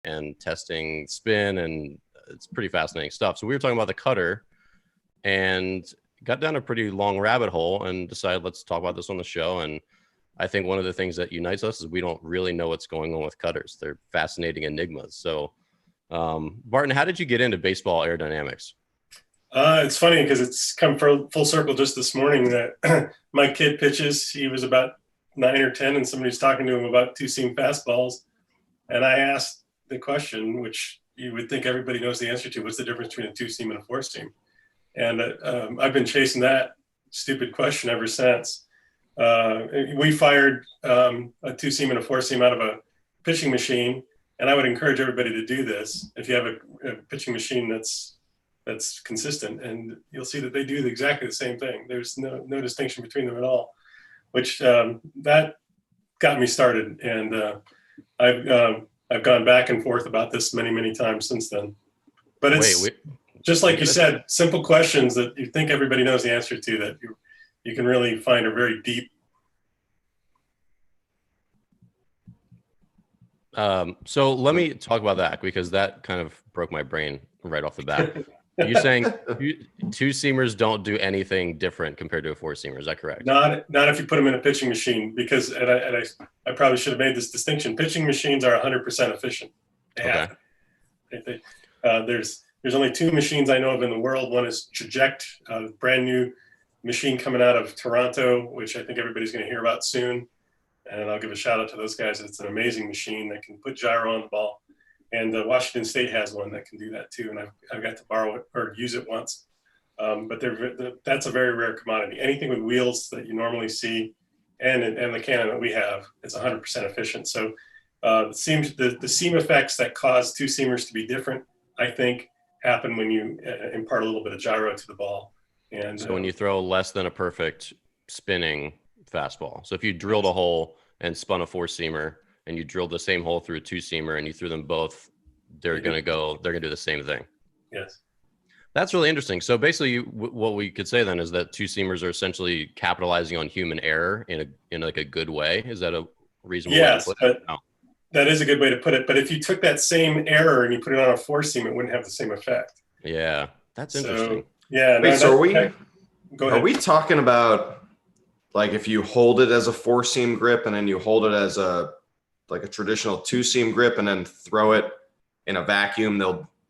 and testing spin, and it's pretty fascinating stuff. So we were talking about the cutter and got down a pretty long rabbit hole and decided let's talk about this on the show. And I think one of the things that unites us is we don't really know what's going on with cutters. They're fascinating enigmas. So Barton, how did you get into baseball aerodynamics? It's funny because it's come full circle just this morning that my kid pitches. He was about 9 or 10 and somebody's talking to him about two-seam fastballs. And I asked the question, which you would think everybody knows the answer to, what's the difference between a two-seam and a four-seam? And I've been chasing that stupid question ever since. We fired a two-seam and a four-seam out of a pitching machine. And I would encourage everybody to do this. If you have a pitching machine that's consistent, and you'll see that they do exactly the same thing. There's no distinction between them at all, which that got me started. And I've gone back and forth about this many times since then. But it's just like you said, simple questions that you think everybody knows the answer to, that you can really find a very deep. So let me talk about that, because that kind of broke my brain right off the bat. You're saying two-seamers don't do anything different compared to a four-seamer. Is that correct? Not if you put them in a pitching machine, because I probably should have made this distinction. Pitching machines are 100% efficient. Okay. There's only 2 machines I know of in the world. One is Traject, a brand new machine coming out of Toronto, which I think everybody's going to hear about soon. And I'll give a shout out to those guys. It's an amazing machine that can put gyro on the ball. And Washington State has one that can do that too. And I've got to borrow it or use it once. But that's a very rare commodity. Anything with wheels that you normally see, and the Canon that we have, is 100% efficient. So the seam effects that cause two-seamers to be different, I think, happen when you impart a little bit of gyro to the ball. And so when you throw less than a perfect spinning fastball. So if you drilled a hole and spun a four-seamer, and you drilled the same hole through a two-seamer and you threw them both, they're going to do the same thing. Yes. That's really interesting. So basically what we could say then is that two-seamers are essentially capitalizing on human error in like a good way. Is that a reasonable way to put it? No. That is a good way to put it. But if you took that same error and you put it on a four-seam, it wouldn't have the same effect. Yeah, that's interesting. Yeah. Wait, so go ahead. Are we talking about, like, if you hold it as a four-seam grip and then you hold it as a traditional two-seam grip and then throw it in a vacuum,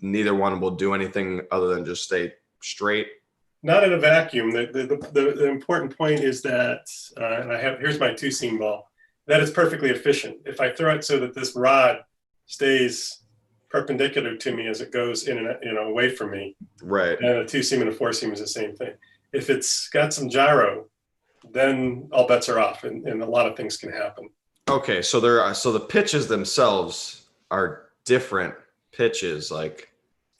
neither one will do anything other than just stay straight? Not in a vacuum. The important point is that, and here's my two-seam ball, that is perfectly efficient. If I throw it so that this rod stays perpendicular to me as it goes in and away from me, right? And a two-seam and a four-seam is the same thing. If it's got some gyro, then all bets are off, and a lot of things can happen. Okay, so the pitches themselves are different pitches, like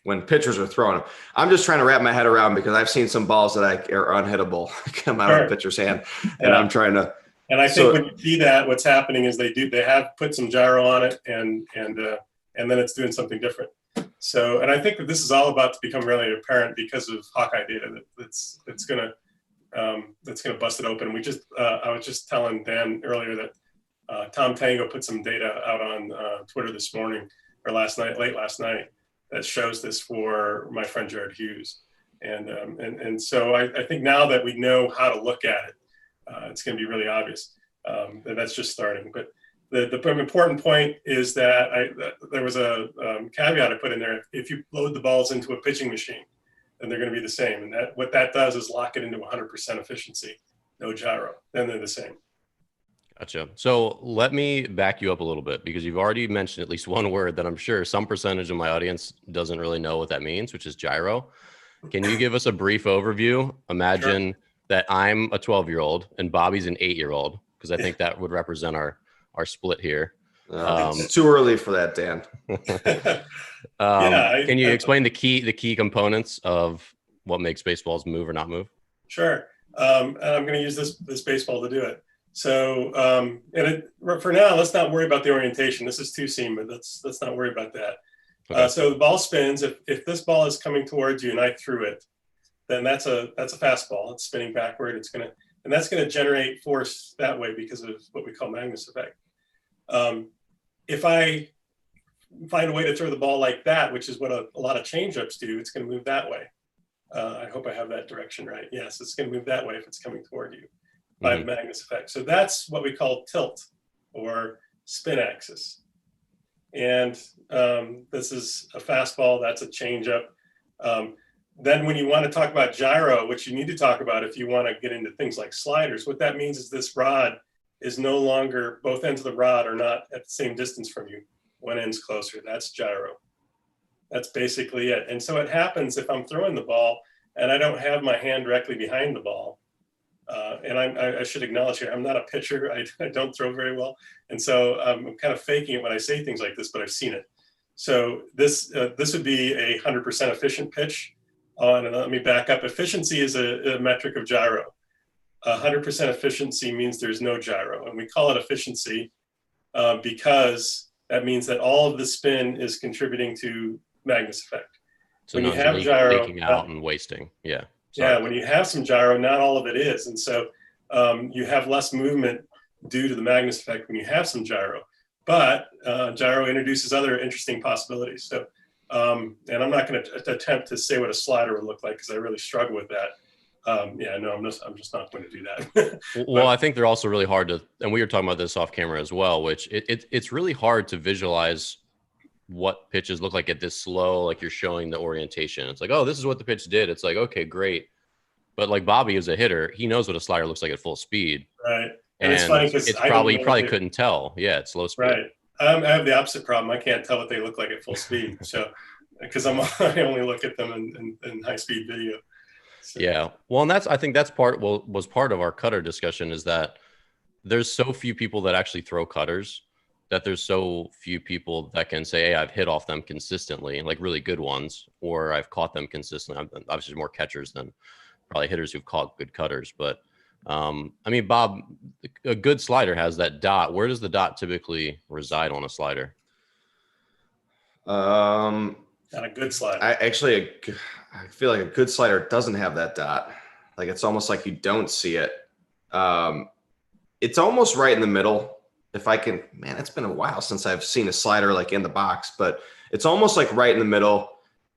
when pitchers are throwing them. I'm just trying to wrap my head around, because I've seen some balls that are unhittable come out of a pitcher's hand, and I'm trying to. And I think when you see that, what's happening is they have put some gyro on it, and then it's doing something different. So, and I think that this is all about to become really apparent because of Hawkeye data that's gonna bust it open. I was just telling Dan earlier that Tom Tango put some data out on Twitter this morning or late last night that shows this for my friend Jared Hughes. And so I think now that we know how to look at it, it's going to be really obvious. And that's just starting. But the important point is that there was a caveat I put in there. If you load the balls into a pitching machine, then they're going to be the same. And what that does is lock it into 100% efficiency, no gyro. Then they're the same. Gotcha. So let me back you up a little bit, because you've already mentioned at least one word that I'm sure some percentage of my audience doesn't really know what that means, which is gyro. Can you give us a brief overview? Imagine that I'm a 12-year-old and Bobby's an 8-year-old, because I think that would represent our split here. It's too early for that, Dan. Can you explain the key components of what makes baseballs move or not move? Sure. And I'm going to use this baseball to do it. So, for now, let's not worry about the orientation. This is two-seam, but let's not worry about that. Okay. So the ball spins. If this ball is coming towards you and I threw it, then that's a fastball. It's spinning backward. And that's going to generate force that way because of what we call Magnus effect. If I find a way to throw the ball like that, which is what a lot of changeups do, it's going to move that way. I hope I have that direction right. Yes, it's going to move that way if it's coming toward you by the Magnus effect. So that's what we call tilt or spin axis. And this is a fastball. That's a changeup. Then when you want to talk about gyro, which you need to talk about if you want to get into things like sliders, what that means is this rod is no longer, both ends of the rod are not at the same distance from you. One end's closer. That's gyro. That's basically it. And so it happens if I'm throwing the ball and I don't have my hand directly behind the ball. And I should acknowledge here, I'm not a pitcher. I don't throw very well. And so I'm kind of faking it when I say things like this, but I've seen it. So this would be a 100% efficient pitch. And let me back up. Efficiency is a metric of gyro. 100% efficiency means there's no gyro. And we call it efficiency because that means that all of the spin is contributing to Magnus effect. So when not you have gyro, leaking out and wasting. Yeah. Sorry. Yeah, when you have some gyro, not all of it is. And so you have less movement due to the Magnus effect when you have some gyro. But gyro introduces other interesting possibilities. So, and I'm not going to attempt to say what a slider would look like because I really struggle with that. I'm just not going to do that. Well, I think they're also really hard to, and we were talking about this off camera as well, which it's really hard to visualize what pitches look like at this slow, like you're showing the orientation. It's like, oh, this is what the pitch did. It's like, okay, great. But like Bobby is a hitter. He knows what a slider looks like at full speed. Right. And it's funny because you probably couldn't tell. Yeah, it's slow speed. Right. I have the opposite problem. I can't tell what they look like at full speed. So, because I only look at them in high speed video. So. Yeah. Well, and I think that's was part of our cutter discussion is that there's so few people that actually throw cutters that there's so few people that can say, hey, I've hit off them consistently, like really good ones, or I've caught them consistently. I'm obviously more catchers than probably hitters who've caught good cutters. But I mean, Bob, a good slider has that dot. Where does the dot typically reside on a slider? Not a good slider. I feel like a good slider doesn't have that dot. Like it's almost like you don't see it. It's almost right in the middle. If I can, man, it's been a while since I've seen a slider like in the box, but it's almost like right in the middle.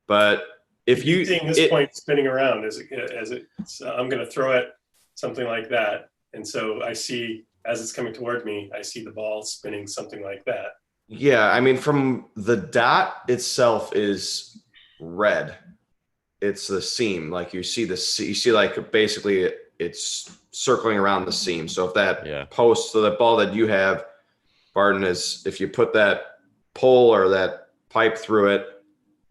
But if you seeing this point spinning around I'm going to throw it something like that. And so I see as it's coming toward me, I see the ball spinning something like that. Yeah. I mean, from the dot itself is red. It's the seam. Like you see like basically it's circling around the seam. So if that post, so the ball that you have, Barton, is if you put that pole or that pipe through it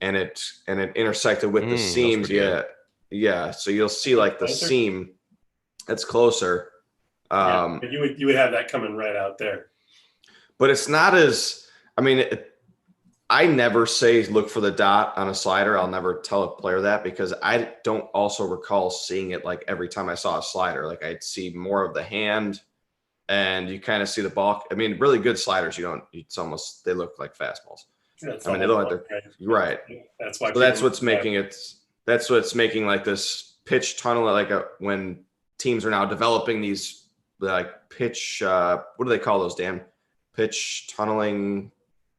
and it intersected with the seams, yeah. So you'll see like the seam that's closer. But you would have that coming right out there. But it's not as, I mean, I never say look for the dot on a slider. I'll never tell a player that because I don't also recall seeing it like every time I saw a slider. Like I'd see more of the hand and you kind of see the ball. I mean, really good sliders, they look like fastballs. I mean, they look like they're right. That's why. So that's what's making like this pitch tunnel, like when teams are now developing these like pitch, what do they call those, Dan? Pitch tunneling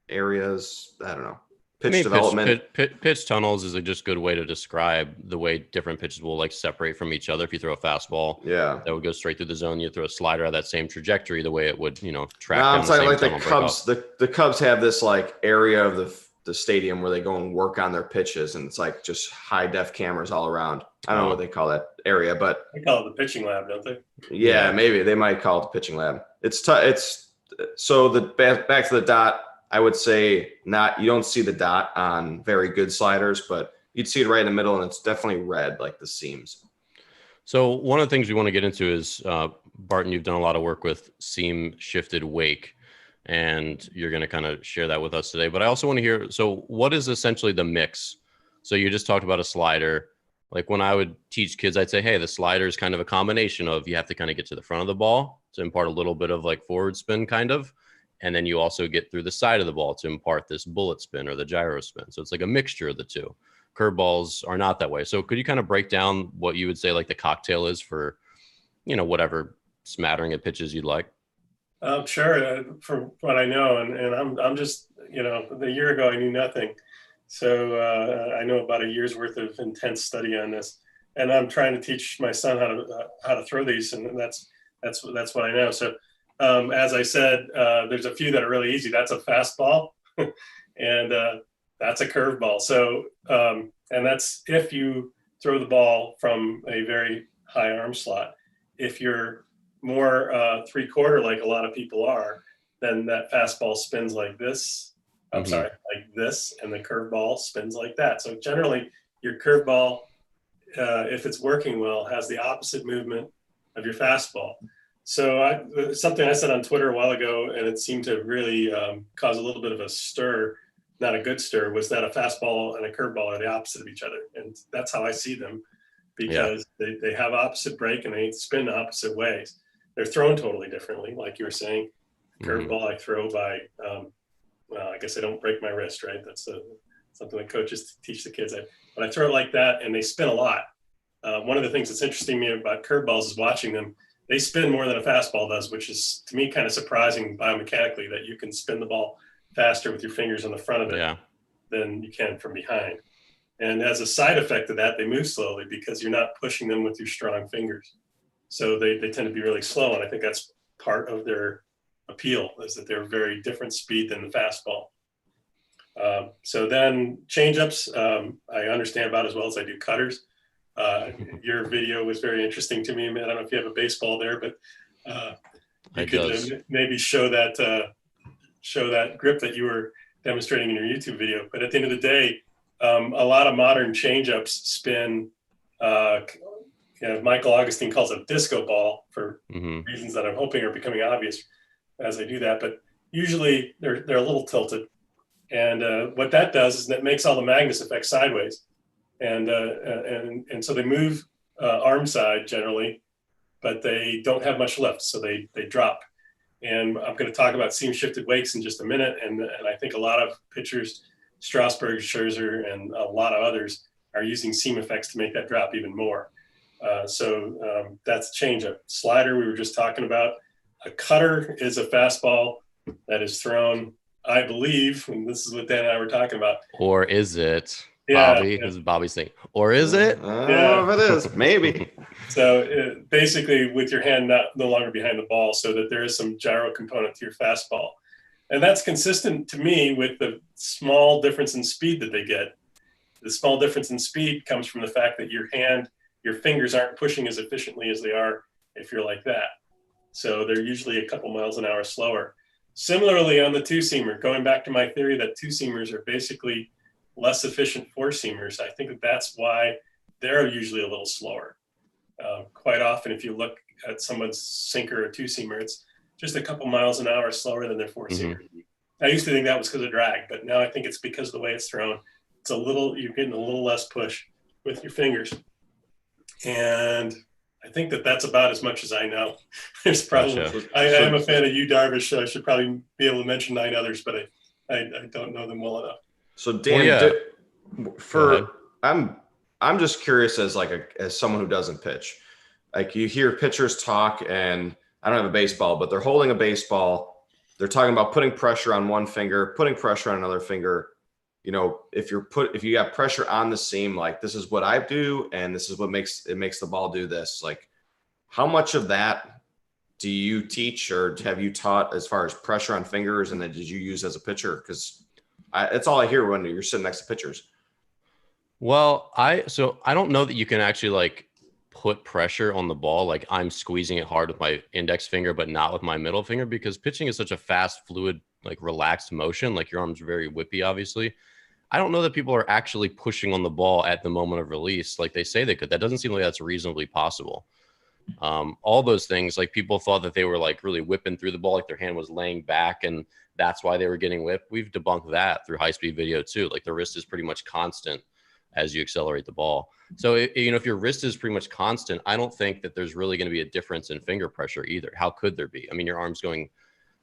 areas. I don't know. Development. Pitch tunnels is a just good way to describe the way different pitches will like separate from each other. If you throw a fastball, that would go straight through the zone. You throw a slider at that same trajectory, the way it would, track. No, I'm talking like the Cubs. The Cubs have this like area of the stadium where they go and work on their pitches, and it's like just high def cameras all around. I don't know what they call that area, but they call it the pitching lab, don't they? Yeah, maybe they might call it the pitching lab. So the back to the dot. I would say you don't see the dot on very good sliders, but you'd see it right in the middle and it's definitely red, like the seams. So one of the things we want to get into is, Barton, you've done a lot of work with seam shifted wake, and you're going to kind of share that with us today. But I also want to hear, so what is essentially the mix? So you just talked about a slider. Like when I would teach kids, I'd say, hey, the slider is kind of a combination of, you have to kind of get to the front of the ball to impart a little bit of like forward spin kind of. And then you also get through the side of the ball to impart this bullet spin or the gyro spin. So it's like a mixture of the two. Curveballs are not that way. So could you kind of break down what you would say like the cocktail is for, whatever smattering of pitches you'd like? Sure. From what I know, and I'm just, a year ago I knew nothing, so I know about a year's worth of intense study on this, and I'm trying to teach my son how to throw these, and that's what I know. So as I said, there's a few that are really easy. That's a fastball, and that's a curveball. So and that's if you throw the ball from a very high arm slot. If you're more 3/4 like a lot of people are, then that fastball spins like this. I'm sorry, like this, and the curveball spins like that. So generally, your curveball, if it's working well, has the opposite movement of your fastball. So something I said on Twitter a while ago, and it seemed to really cause a little bit of a stir, not a good stir, was that a fastball and a curveball are the opposite of each other. And that's how I see them, because they have opposite break and they spin opposite ways. They're thrown totally differently. Like you were saying, curveball I throw by, well, I guess I don't break my wrist, right? That's something that coaches teach the kids. But I throw it like that, and they spin a lot. One of the things that's interesting to me about curveballs is watching them. They spin more than a fastball does, which is, to me, kind of surprising biomechanically, that you can spin the ball faster with your fingers on the front of it than you can from behind. And as a side effect of that, they move slowly because you're not pushing them with your strong fingers. So they tend to be really slow. And I think that's part of their appeal, is that they're very different speed than the fastball. So then changeups, I understand about as well as I do cutters. Your video was very interesting to me, man. I don't know if you have a baseball there, but you could maybe show that grip that you were demonstrating in your YouTube video. But at the end of the day, a lot of modern changeups spin. Michael Augustine calls it a disco ball for reasons that I'm hoping are becoming obvious as I do that. But usually they're a little tilted, and what that does is that makes all the Magnus effect sideways, and so they move arm side generally, but they don't have much lift, so they drop. And I'm going to talk about seam shifted wakes in just a minute, and I think a lot of pitchers, Straussberg, Scherzer, and a lot of others, are using seam effects to make that drop even more. So that's changeup. Slider, we were just talking about. A cutter is a fastball that is thrown, I believe, and this is what Dan and I were talking about. Or is it, Bobby? This is Bobby's thing. Or is it? I don't know if it is. Maybe. So basically with your hand no longer behind the ball, so that there is some gyro component to your fastball. And that's consistent to me with the small difference in speed that they get. The small difference in speed comes from the fact that your fingers aren't pushing as efficiently as they are if you're like that. So they're usually a couple miles an hour slower. Similarly, on the two-seamer, going back to my theory that two-seamers are basically less efficient four-seamers, I think that's why they're usually a little slower. Quite often, if you look at someone's sinker or two-seamer, it's just a couple miles an hour slower than their four-seamer. I used to think that was because of drag, but now I think it's because of the way it's thrown. You're getting a little less push with your fingers. And I think that's about as much as I know. There's probably, I am a fan of Darvish, so I should probably be able to mention 9 others, but I don't know them well enough. So Dan, I'm just curious as someone who doesn't pitch, like you hear pitchers talk, and I don't have a baseball, but they're holding a baseball. They're talking about putting pressure on one finger, putting pressure on another finger. If you got pressure on the seam, like this is what I do, and this is what makes the ball do this. Like, how much of that do you teach or have you taught as far as pressure on fingers, and then did you use as a pitcher? Because it's all I hear when you're sitting next to pitchers. Well, I don't know that you can actually put pressure on the ball. Like I'm squeezing it hard with my index finger, but not with my middle finger, because pitching is such a fast, fluid, relaxed motion. Like your arms are very whippy, obviously. I don't know that people are actually pushing on the ball at the moment of release like they say they could. That doesn't seem like that's reasonably possible. All those things, people thought that they were really whipping through the ball, like their hand was laying back, and that's why they were getting whipped. We've debunked that through high-speed video too. The wrist is pretty much constant as you accelerate the ball. So, if your wrist is pretty much constant, I don't think that there's really going to be a difference in finger pressure either. How could there be? I mean, your arm's going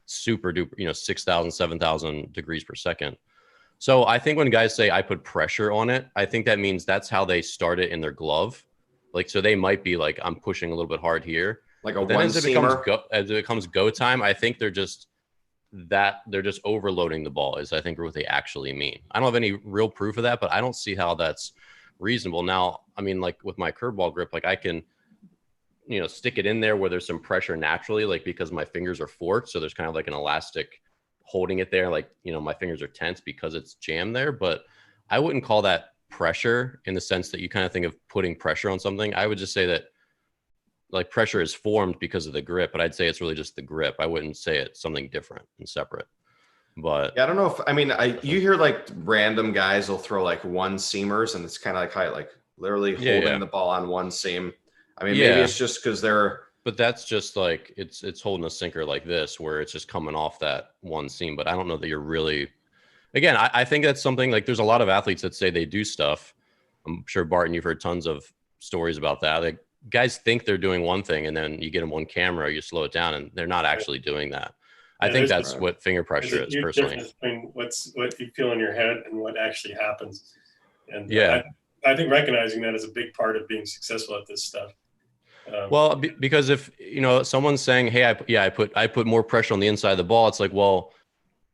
super duper, 6,000, 7,000 degrees per second. So I think when guys say I put pressure on it, I think that means that's how they start it in their glove. So they might be I'm pushing a little bit hard here. Like a But then one as it becomes seamer. as it becomes go time, I think they're just overloading the ball is I think what they actually mean. I don't have any real proof of that, but I don't see how that's reasonable. Now, I mean, like with my curveball grip, like I can, stick it in there where there's some pressure naturally, like because my fingers are forked. So there's kind of like an elastic holding it there. Like, my fingers are tense because it's jammed there, but I wouldn't call that pressure in the sense that you kind of think of putting pressure on something. I would just say that like pressure is formed because of the grip, but I'd say it's really just the grip. I wouldn't say it's something different and separate. But yeah, I don't know if, I mean, you hear like random guys will throw like one seamers and it's kind of like how like literally holding the ball on one seam. I mean, maybe it's just because but that's just like it's holding a sinker like this where it's just coming off that one seam. But I don't know that you're really, again, I think that's something like there's a lot of athletes that say they do stuff. I'm sure, Barton, you've heard tons of stories about that. Like guys think they're doing one thing and then you get them on camera, you slow it down and they're not actually doing that. I think that's what finger pressure is personally. Between what you feel in your head and what actually happens. And I think recognizing that is a big part of being successful at this stuff. Well, because if someone's saying, "Hey, I put more pressure on the inside of the ball," it's like, well,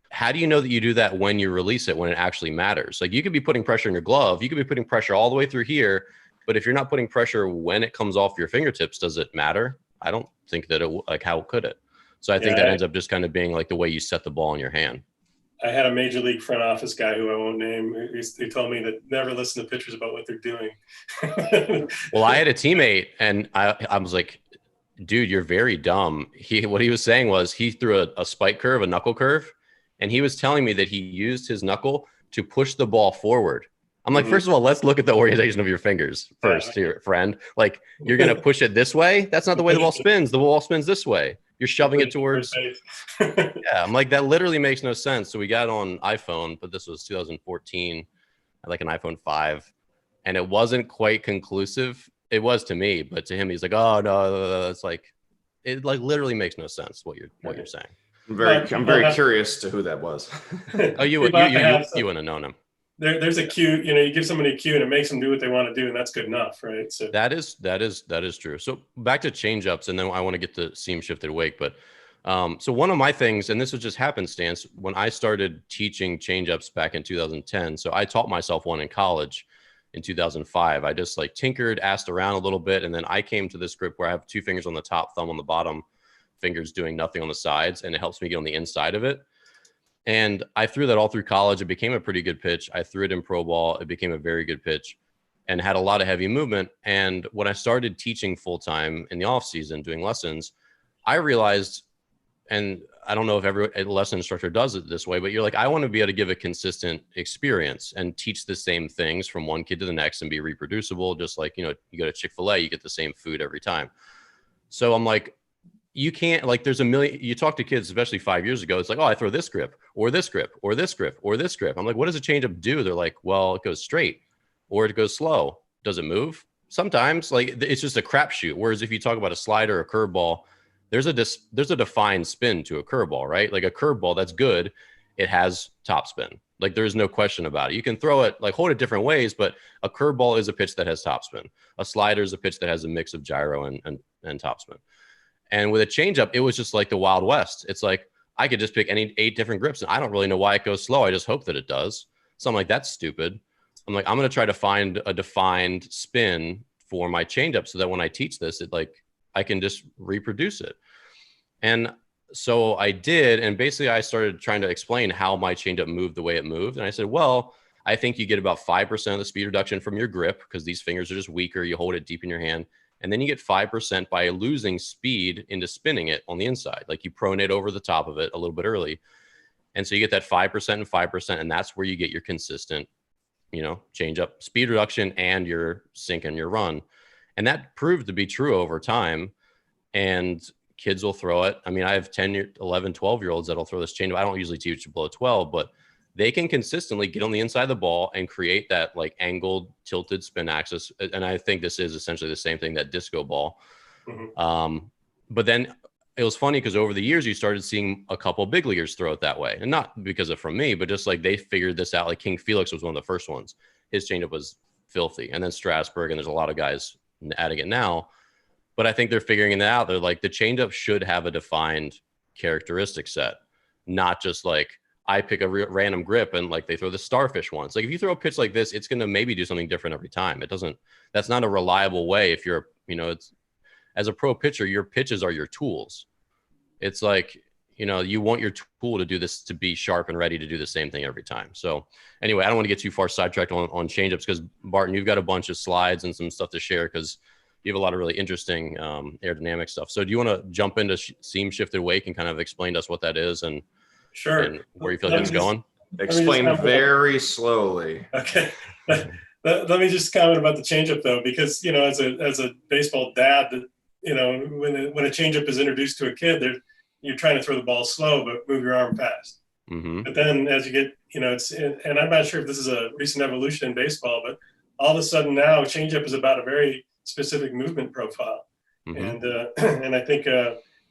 how do you know that you do that when you release it when it actually matters? Like you could be putting pressure in your glove, you could be putting pressure all the way through here, but if you're not putting pressure when it comes off your fingertips, does it matter? I don't think that like how could it? So I think that ends up just kind of being like the way you set the ball in your hand. I had a major league front office guy who I won't name. He told me that never listen to pitchers about what they're doing. Well, I had a teammate and I was like, dude, you're very dumb. What he was saying was he threw a spike curve, a knuckle curve, and he was telling me that he used his knuckle to push the ball forward. I'm like, first of all, let's look at the orientation of your fingers first here, friend. Like you're going to push it this way. That's not the way the ball spins. The ball spins this way. You're shoving it towards. Yeah, I'm like, that literally makes no sense. So we got on iPhone, but this was 2014, like an iPhone 5, and it wasn't quite conclusive. It was to me, but to him, he's like, oh no, it's like, it like literally makes no sense what you're saying. I'm very curious to who that was. Oh, you wouldn't have known him. There's a cue, you give somebody a cue and it makes them do what they want to do, and that's good enough, right? So that is true. So back to change ups, and then I want to get to seam shifted wake. But so one of my things, and this was just happenstance, when I started teaching change ups back in 2010. So I taught myself one in college in 2005. I just like tinkered, asked around a little bit, and then I came to this grip where I have 2 fingers on the top, thumb on the bottom, fingers doing nothing on the sides, and it helps me get on the inside of it. And I threw that all through college. It became a pretty good pitch. I threw it in pro ball. It became a very good pitch and had a lot of heavy movement. And when I started teaching full time in the off season, doing lessons, I realized, and I don't know if every lesson instructor does it this way, but you're like, I want to be able to give a consistent experience and teach the same things from one kid to the next and be reproducible. Just like, you go to Chick-fil-A, you get the same food every time. So I'm like, you can't, like, there's a million, you talk to kids, especially 5 years ago, it's like, oh, I throw this grip or this grip or this grip or this grip. I'm like, what does a changeup do? They're like, well, it goes straight or it goes slow. Does it move? Sometimes, like, it's just a crapshoot. Whereas if you talk about a slider or curveball, there's a defined spin to a curveball, right? Like a curveball that's good, it has top spin. Like there's no question about it. You can throw it, like hold it different ways, but a curveball is a pitch that has top spin. A slider is a pitch that has a mix of gyro and top spin. And with a changeup, it was just like the Wild West. It's like I could just pick any 8 different grips, and I don't really know why it goes slow. I just hope that it does. So I'm like, that's stupid. I'm like, I'm going to try to find a defined spin for my changeup so that when I teach this, it like I can just reproduce it. And so I did, and basically I started trying to explain how my changeup moved the way it moved. And I said, well, I think you get about 5% of the speed reduction from your grip because these fingers are just weaker. You hold it deep in your hand. And then you get 5% by losing speed into spinning it on the inside. Like you pronate over the top of it a little bit early. And so you get that 5% and 5%. And that's where you get your consistent, change up speed reduction and your sink and your run. And that proved to be true over time. And kids will throw it. I mean, I have 10, 11, 12-year-olds that'll throw this change. I don't usually teach below 12, but they can consistently get on the inside of the ball and create that like angled, tilted spin axis. And I think this is essentially the same thing, that disco ball. Mm-hmm. But then it was funny because over the years, you started seeing a couple big leaguers throw it that way. And not because of from me, but just like they figured this out. Like King Felix was one of the first ones. His changeup was filthy. And then Straussberg, and there's a lot of guys adding it now. But I think they're figuring it out. They're like, the changeup should have a defined characteristic set, not just like I pick a random grip and like they throw the starfish once. Like if you throw a pitch like this, it's going to maybe do something different every time. It doesn't, that's not a reliable way. If you're, it's as a pro pitcher, your pitches are your tools. It's like, you want your tool to do this, to be sharp and ready to do the same thing every time. So anyway, I don't want to get too far sidetracked on changeups, because Barton, you've got a bunch of slides and some stuff to share, because you have a lot of really interesting aerodynamic stuff. So do you want to jump into seam shifted wake and kind of explain to us what that is and sure, and where you feel like it's going? Explain very slowly. Okay. Let me just comment about the changeup though, because as a baseball dad, that when a changeup is introduced to a kid, you're trying to throw the ball slow but move your arm fast. Mm-hmm. But then as you get, and I'm not sure if this is a recent evolution in baseball, but all of a sudden now changeup is about a very specific movement profile. Mm-hmm. And I think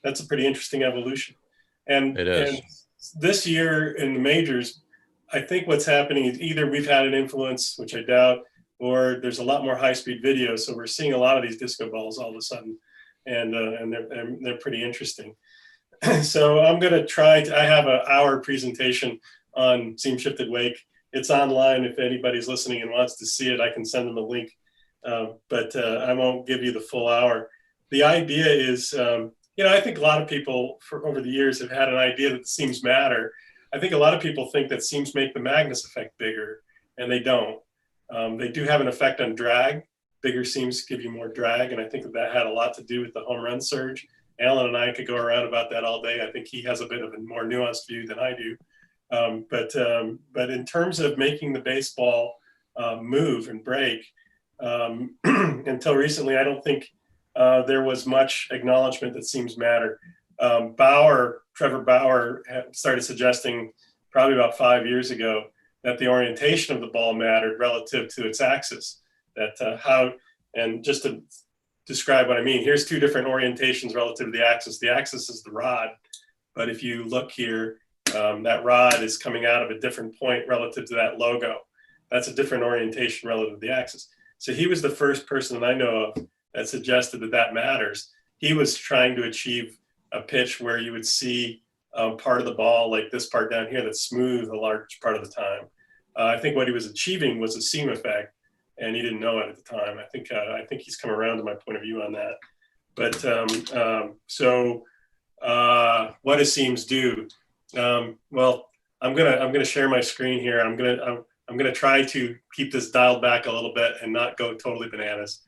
that's a pretty interesting evolution. And it is. And this year in the majors, I think what's happening is either we've had an influence, which I doubt, or there's a lot more high-speed video. So we're seeing a lot of these disco balls all of a sudden, and they're pretty interesting. So I'm going to I have an hour presentation on seam shifted wake. It's online. If anybody's listening and wants to see it, I can send them a link. But I won't give you the full hour. The idea is, I think a lot of people over the years have had an idea that the seams matter. I think a lot of people think that seams make the Magnus effect bigger, and they don't. They do have an effect on drag. Bigger seams give you more drag, and I think that had a lot to do with the home run surge. Alan and I could go around about that all day. I think he has a bit of a more nuanced view than I do. But in terms of making the baseball move and break, until recently, I don't think there was much acknowledgement that seams matter. Trevor Bauer started suggesting probably about 5 years ago that the orientation of the ball mattered relative to its axis. And just to describe what I mean, here's two different orientations relative to the axis. The axis is the rod, but if you look here, that rod is coming out of a different point relative to that logo. That's a different orientation relative to the axis. So he was the first person that I know of that suggested that matters. He was trying to achieve a pitch where you would see part of the ball, like this part down here, that's smooth a large part of the time. I think what he was achieving was a seam effect, and he didn't know it at the time. I think he's come around to my point of view on that. But what do seams do? Well, I'm gonna share my screen here. I'm gonna try to keep this dialed back a little bit and not go totally bananas.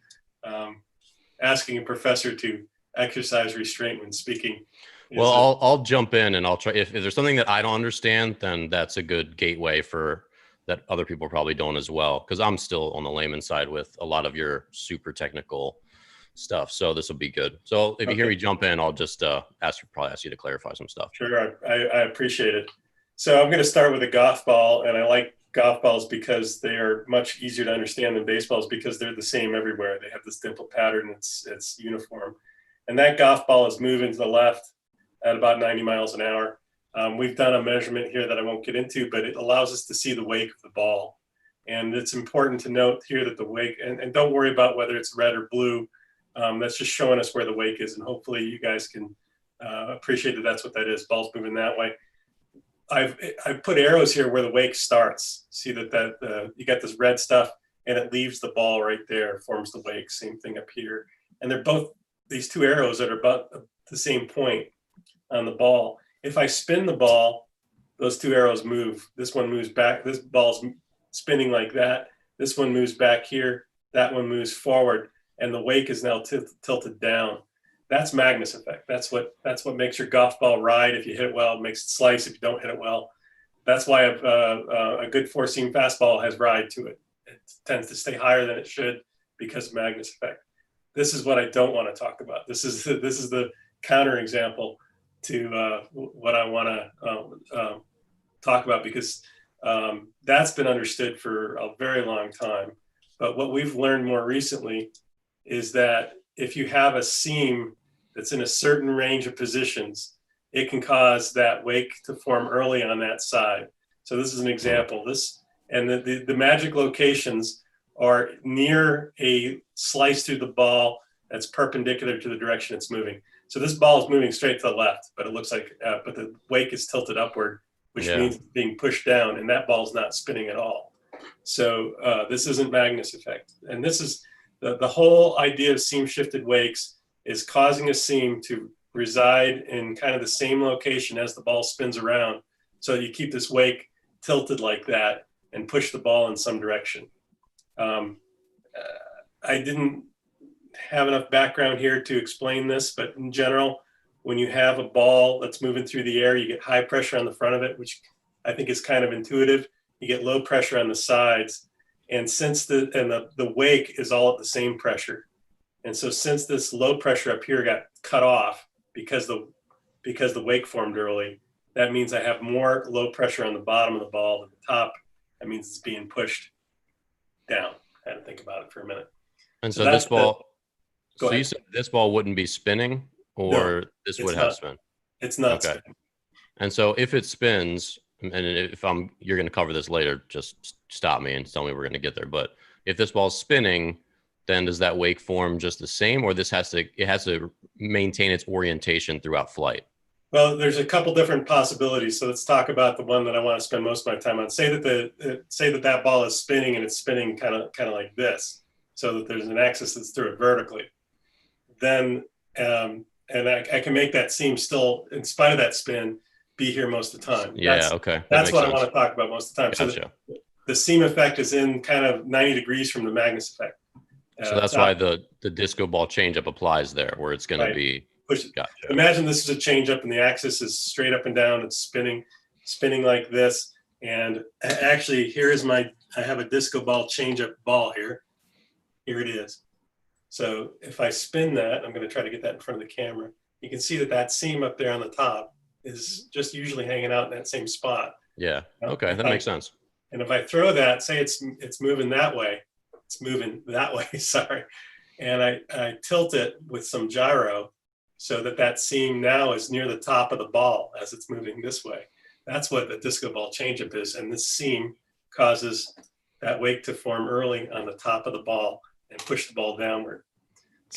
Asking a professor to exercise restraint when speaking. Well, I'll jump in and I'll try. If there's something that I don't understand, then that's a good gateway for that other people probably don't as well. Because I'm still on the layman side with a lot of your super technical stuff. So this will be good. So if you hear me jump in, I'll just ask you to clarify some stuff. Sure, I appreciate it. So I'm going to start with a golf ball, and I like golf balls because they are much easier to understand than baseballs because they're the same everywhere. They have this dimple pattern. It's uniform. And that golf ball is moving to the left at about 90 miles an hour. We've done a measurement here that I won't get into, but it allows us to see the wake of the ball. And it's important to note here that the wake, and don't worry about whether it's red or blue, that's just showing us where the wake is. And hopefully you guys can appreciate that that's what that is. Ball's moving that way. I've put arrows here where the wake starts. See that you got this red stuff and it leaves the ball right there, forms the wake. Same thing up here. And they're both these two arrows that are about the same point on the ball. If I spin the ball, those two arrows move. This one moves back. This ball's spinning like that. This one moves back here. That one moves forward. And the wake is now tilted down. That's Magnus effect. That's what makes your golf ball ride. If you hit it well, it makes it slice. If you don't hit it well, that's why a good four-seam fastball has ride to it. It tends to stay higher than it should because of Magnus effect. This is what I don't want to talk about. This is the counter example to what I want to talk about because that's been understood for a very long time. But what we've learned more recently is that if you have a seam that's in a certain range of positions, it can cause that wake to form early on that side. So this is an example. The magic locations are near a slice through the ball that's perpendicular to the direction it's moving. So this ball is moving straight to the left, but it looks like, but the wake is tilted upward, which means it's being pushed down, and that ball's not spinning at all. So this isn't Magnus effect. And this is the whole idea of seam shifted wakes is causing a seam to reside in kind of the same location as the ball spins around. So you keep this wake tilted like that and push the ball in some direction. I didn't have enough background here to explain this, but in general, when you have a ball that's moving through the air, you get high pressure on the front of it, which I think is kind of intuitive. You get low pressure on the sides. And since the wake is all at the same pressure. And so since this low pressure up here got cut off because the wake formed early, that means I have more low pressure on the bottom of the ball than the top. That means it's being pushed down. I had to think about it for a minute. And so this ball, so you said this ball wouldn't be spinning, or this would have spin? It's not spinning. And so if it spins, and if you're going to cover this later, just stop me and tell me we're going to get there. But if this ball's spinning, then does that wake form just the same, or it has to maintain its orientation throughout flight? Well, there's a couple different possibilities. So let's talk about the one that I want to spend most of my time on. Say that ball is spinning, and it's spinning kind of like this, so that there's an axis that's through it vertically. Then, and I can make that seam still, in spite of that spin, be here most of the time. Okay. That's what I want to talk about most of the time. Gotcha. So the seam effect is in kind of 90 degrees from the Magnus effect. So that's why the disco ball changeup applies there, where it's going to be. Gotcha. Imagine this is a changeup, and the axis is straight up and down. It's spinning like this. And actually, I have a disco ball changeup ball here. Here it is. So if I spin that, I'm going to try to get that in front of the camera. You can see that seam up there on the top is just usually hanging out in that same spot. Yeah. Okay. That makes sense. And if I throw that, say it's moving that way, sorry. And I tilt it with some gyro so that seam now is near the top of the ball as it's moving this way. That's what the disco ball changeup is. And this seam causes that wake to form early on the top of the ball and push the ball downward.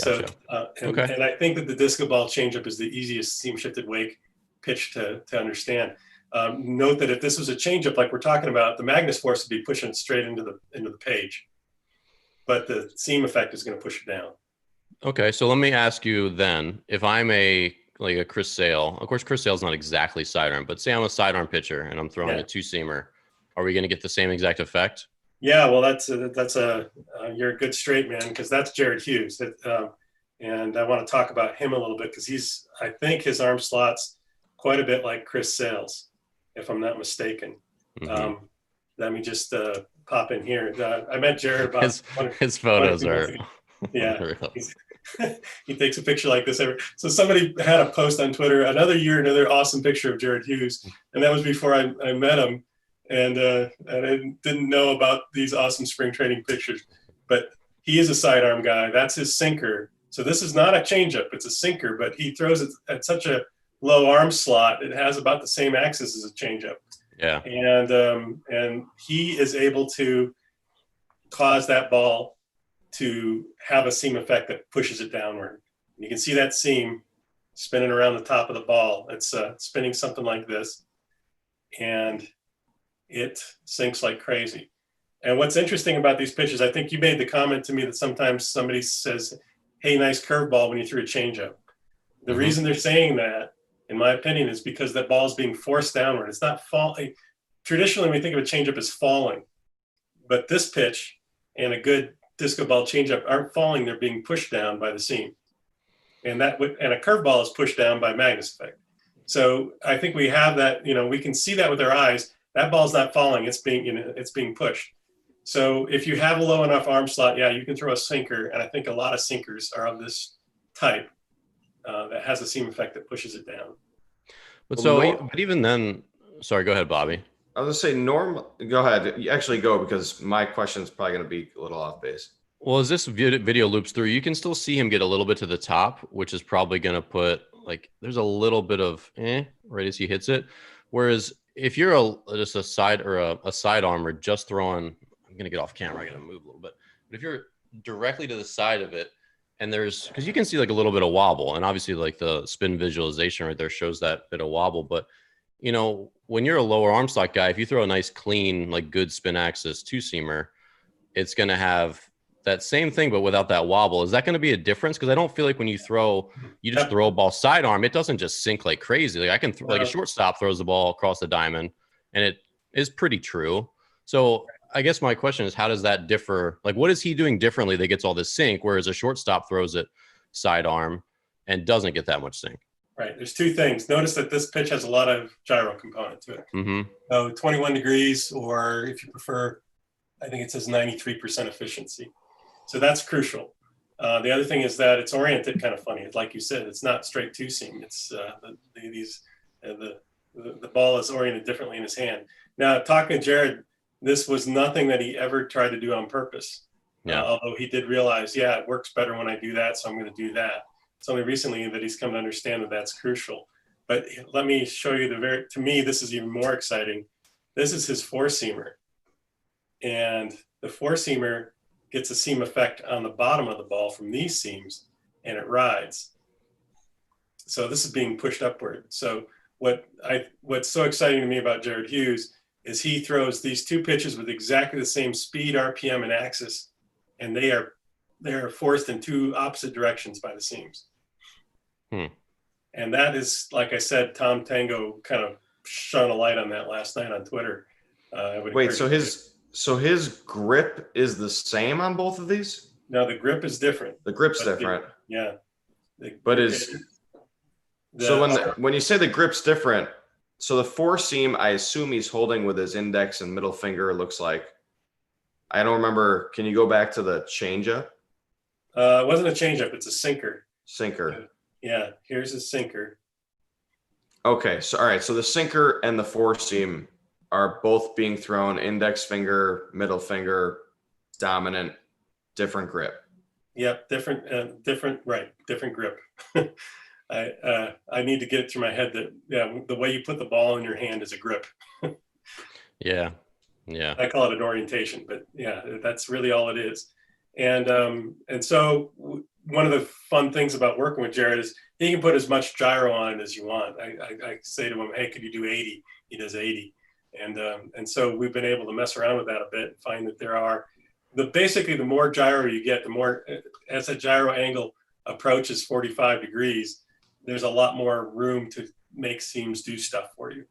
Gotcha. So, and I think that the disco ball changeup is the easiest seam shifted wake pitch to understand. Note that if this was a changeup like we're talking about, the Magnus force would be pushing it straight into the page, but the seam effect is going to push it down. Okay, so let me ask you then, if I'm a Chris Sale, of course Chris Sale's not exactly sidearm, but say I'm a sidearm pitcher and I'm throwing a two-seamer, are we going to get the same exact effect? Yeah, well, you're a good straight man, because that's Jared Hughes, and I want to talk about him a little bit because I think his arm slot's quite a bit like Chris Sale's, if I'm not mistaken. Mm-hmm. Let me just pop in here. I met Jared about his photos are. Yeah, he takes a picture like this so somebody had a post on Twitter, another awesome picture of Jared Hughes, and that was before I met him, and I didn't know about these awesome spring training pictures, but he is a sidearm guy. That's his sinker. So this is not a changeup, it's a sinker, but he throws it at such a low arm slot. It has about the same axis as a changeup. Yeah. And he is able to cause that ball to have a seam effect that pushes it downward. You can see that seam spinning around the top of the ball. It's spinning something like this, and it sinks like crazy. And what's interesting about these pitches, I think you made the comment to me that sometimes somebody says, hey, nice curveball when you threw a changeup. The reason they're saying that, in my opinion, is because that ball is being forced downward. It's not falling. Traditionally, we think of a changeup as falling, but this pitch and a good disco ball changeup aren't falling; they're being pushed down by the seam, and a curveball is pushed down by Magnus effect. So I think we have that. We can see that with our eyes. That ball's not falling; it's being pushed. So if you have a low enough arm slot, you can throw a sinker, and I think a lot of sinkers are of this type. That has a seam effect that pushes it down. But even then, sorry, go ahead, Bobby. I was going to say, go ahead. You actually go, because my question is probably going to be a little off base. Well, as this video loops through, you can still see him get a little bit to the top, which is probably going to put, there's a little bit of right as he hits it. Whereas if you're just a side or a sidearm or just throwing, I'm going to get off camera, I got to move a little bit. But if you're directly to the side of it, and because you can see like a little bit of wobble, and obviously like the spin visualization right there shows that bit of wobble. But when you're a lower arm slot guy, if you throw a nice clean, like good spin axis two seamer, it's going to have that same thing, but without that wobble. Is that going to be a difference? Because I don't feel like when you just throw a ball sidearm, it doesn't just sink like crazy. Like I can like a shortstop throws the ball across the diamond, and it is pretty true. So I guess my question is, how does that differ? Like, what is he doing differently that gets all this sink, whereas a shortstop throws it sidearm and doesn't get that much sink? Right. There's two things. Notice that this pitch has a lot of gyro component to it. Mm-hmm. So 21 degrees, or if you prefer, I think it says 93% efficiency. So that's crucial. The other thing is that it's oriented kind of funny. Like you said, it's not straight two seam. It's the ball is oriented differently in his hand. Now, talking to Jared, this was nothing that he ever tried to do on purpose. Yeah. Although he did realize, it works better when I do that, so I'm going to do that. It's only recently that he's come to understand that that's crucial. But let me show you to me, this is even more exciting. This is his four-seamer. And the four-seamer gets a seam effect on the bottom of the ball from these seams, and it rides. So this is being pushed upward. So what's so exciting to me about Jared Hughes is he throws these two pitches with exactly the same speed, RPM, and axis, and they are forced in two opposite directions by the seams. And that is, like I said, Tom Tango kind of shone a light on that last night on Twitter. Wait, so his grip is the same on both of these? No, the grip is different. The grip's different. So when you say the grip's different, so the four seam, I assume he's holding with his index and middle finger. It looks like. I don't remember. Can you go back to the changeup? It wasn't a changeup. It's a sinker. Sinker. Yeah. Here's his sinker. Okay. So all right. So the sinker and the four seam are both being thrown index finger, middle finger, dominant, different grip. Yep. Different grip. I need to get it through my head that the way you put the ball in your hand is a grip. Yeah. I call it an orientation, but that's really all it is. And so one of the fun things about working with Jared is he can put as much gyro on it as you want. I say to him, hey, could you do 80? He does 80. And so we've been able to mess around with that a bit and find that there are basically the more gyro you get, the more as a gyro angle approaches 45 degrees, there's a lot more room to make seams do stuff for you.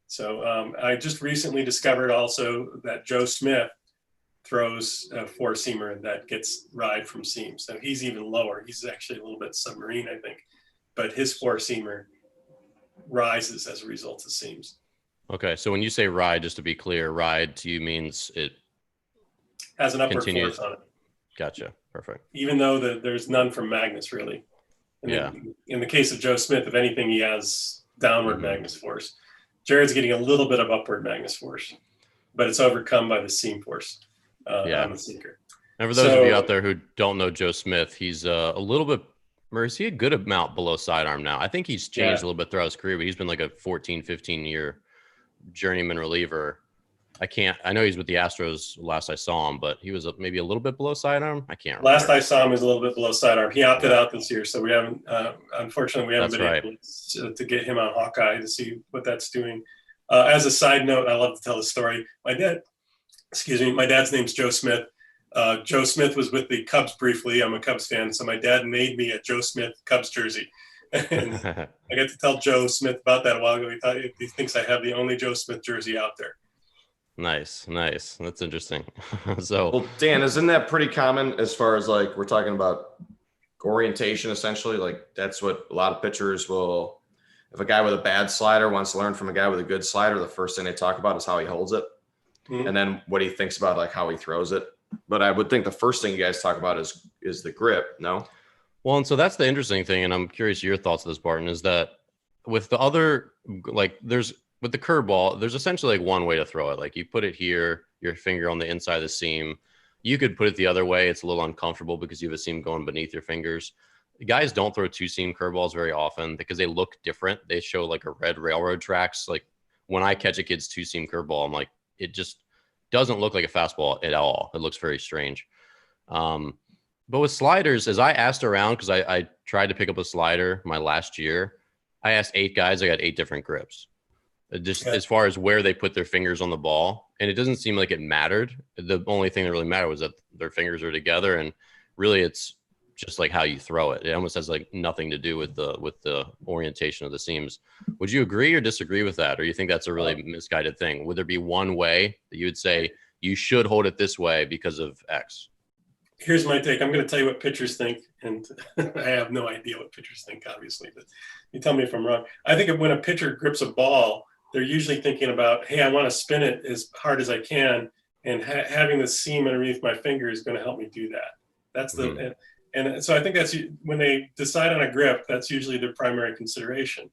So I just recently discovered also that Joe Smith throws a four seamer that gets ride from seams. So he's even lower. He's actually a little bit submarine, I think, but his four seamer rises as a result of seams. Okay. So when you say ride, just to be clear, ride to you means it has an upward force on it. Gotcha. Perfect. Even though there's none from Magnus really. In the case of Joe Smith, if anything, he has downward Magnus force. Jared's getting a little bit of upward Magnus force, but it's overcome by the seam force on the sinker. And for those of you out there who don't know Joe Smith, he's a little bit, or is he a good amount below sidearm now? I think he's changed a little bit throughout his career, but he's been like a 14, 15-year journeyman reliever. I know he's with the Astros last I saw him, but he was maybe a little bit below sidearm. I can't remember. Last I saw him, he was a little bit below sidearm. He opted out this year, so we haven't, unfortunately, we haven't been able to get him on Hawkeye to see what that's doing. As a side note, I love to tell the story. My dad's name's Joe Smith. Joe Smith was with the Cubs briefly. I'm a Cubs fan, so my dad made me a Joe Smith Cubs jersey. And I got to tell Joe Smith about that a while ago. He thinks I have the only Joe Smith jersey out there. Nice. That's interesting. Well, Dan, isn't that pretty common as far as like we're talking about orientation essentially? Like that's what a lot of pitchers will, if a guy with a bad slider wants to learn from a guy with a good slider, the first thing they talk about is how he holds it. And then what he thinks about like how he throws it. But I would think the first thing you guys talk about is the grip, no? Well, and so that's the interesting thing, and I'm curious your thoughts on this, Barton, is that with the other, like with the curveball, there's essentially like one way to throw it. Like you put it here, your finger on the inside of the seam. You could put it the other way. It's a little uncomfortable because you have a seam going beneath your fingers. Guys don't throw two seam curveballs very often because they look different. They show like a red railroad tracks. Like when I catch a kid's two seam curveball, I'm like, it just doesn't look like a fastball at all. It looks very strange. But with sliders, as I asked around, because I tried to pick up a slider my last year, I asked 8 guys. I got 8 different grips. Just as far as where they put their fingers on the ball. And it doesn't seem like it mattered. The only thing that really mattered was that their fingers are together. And really, it's just like how you throw it. It almost has like nothing to do with the orientation of the seams. Would you agree or disagree with that? Or you think that's a really misguided thing? Would there be one way that you would say you should hold it this way because of X? Here's my take. I'm going to tell you what pitchers think, and I have no idea what pitchers think, obviously, but you tell me if I'm wrong. I think when a pitcher grips a ball, they're usually thinking about, hey, I want to spin it as hard as I can, and having the seam underneath my finger is going to help me do that. That's the and so I think that's when they decide on a grip, that's usually their primary consideration.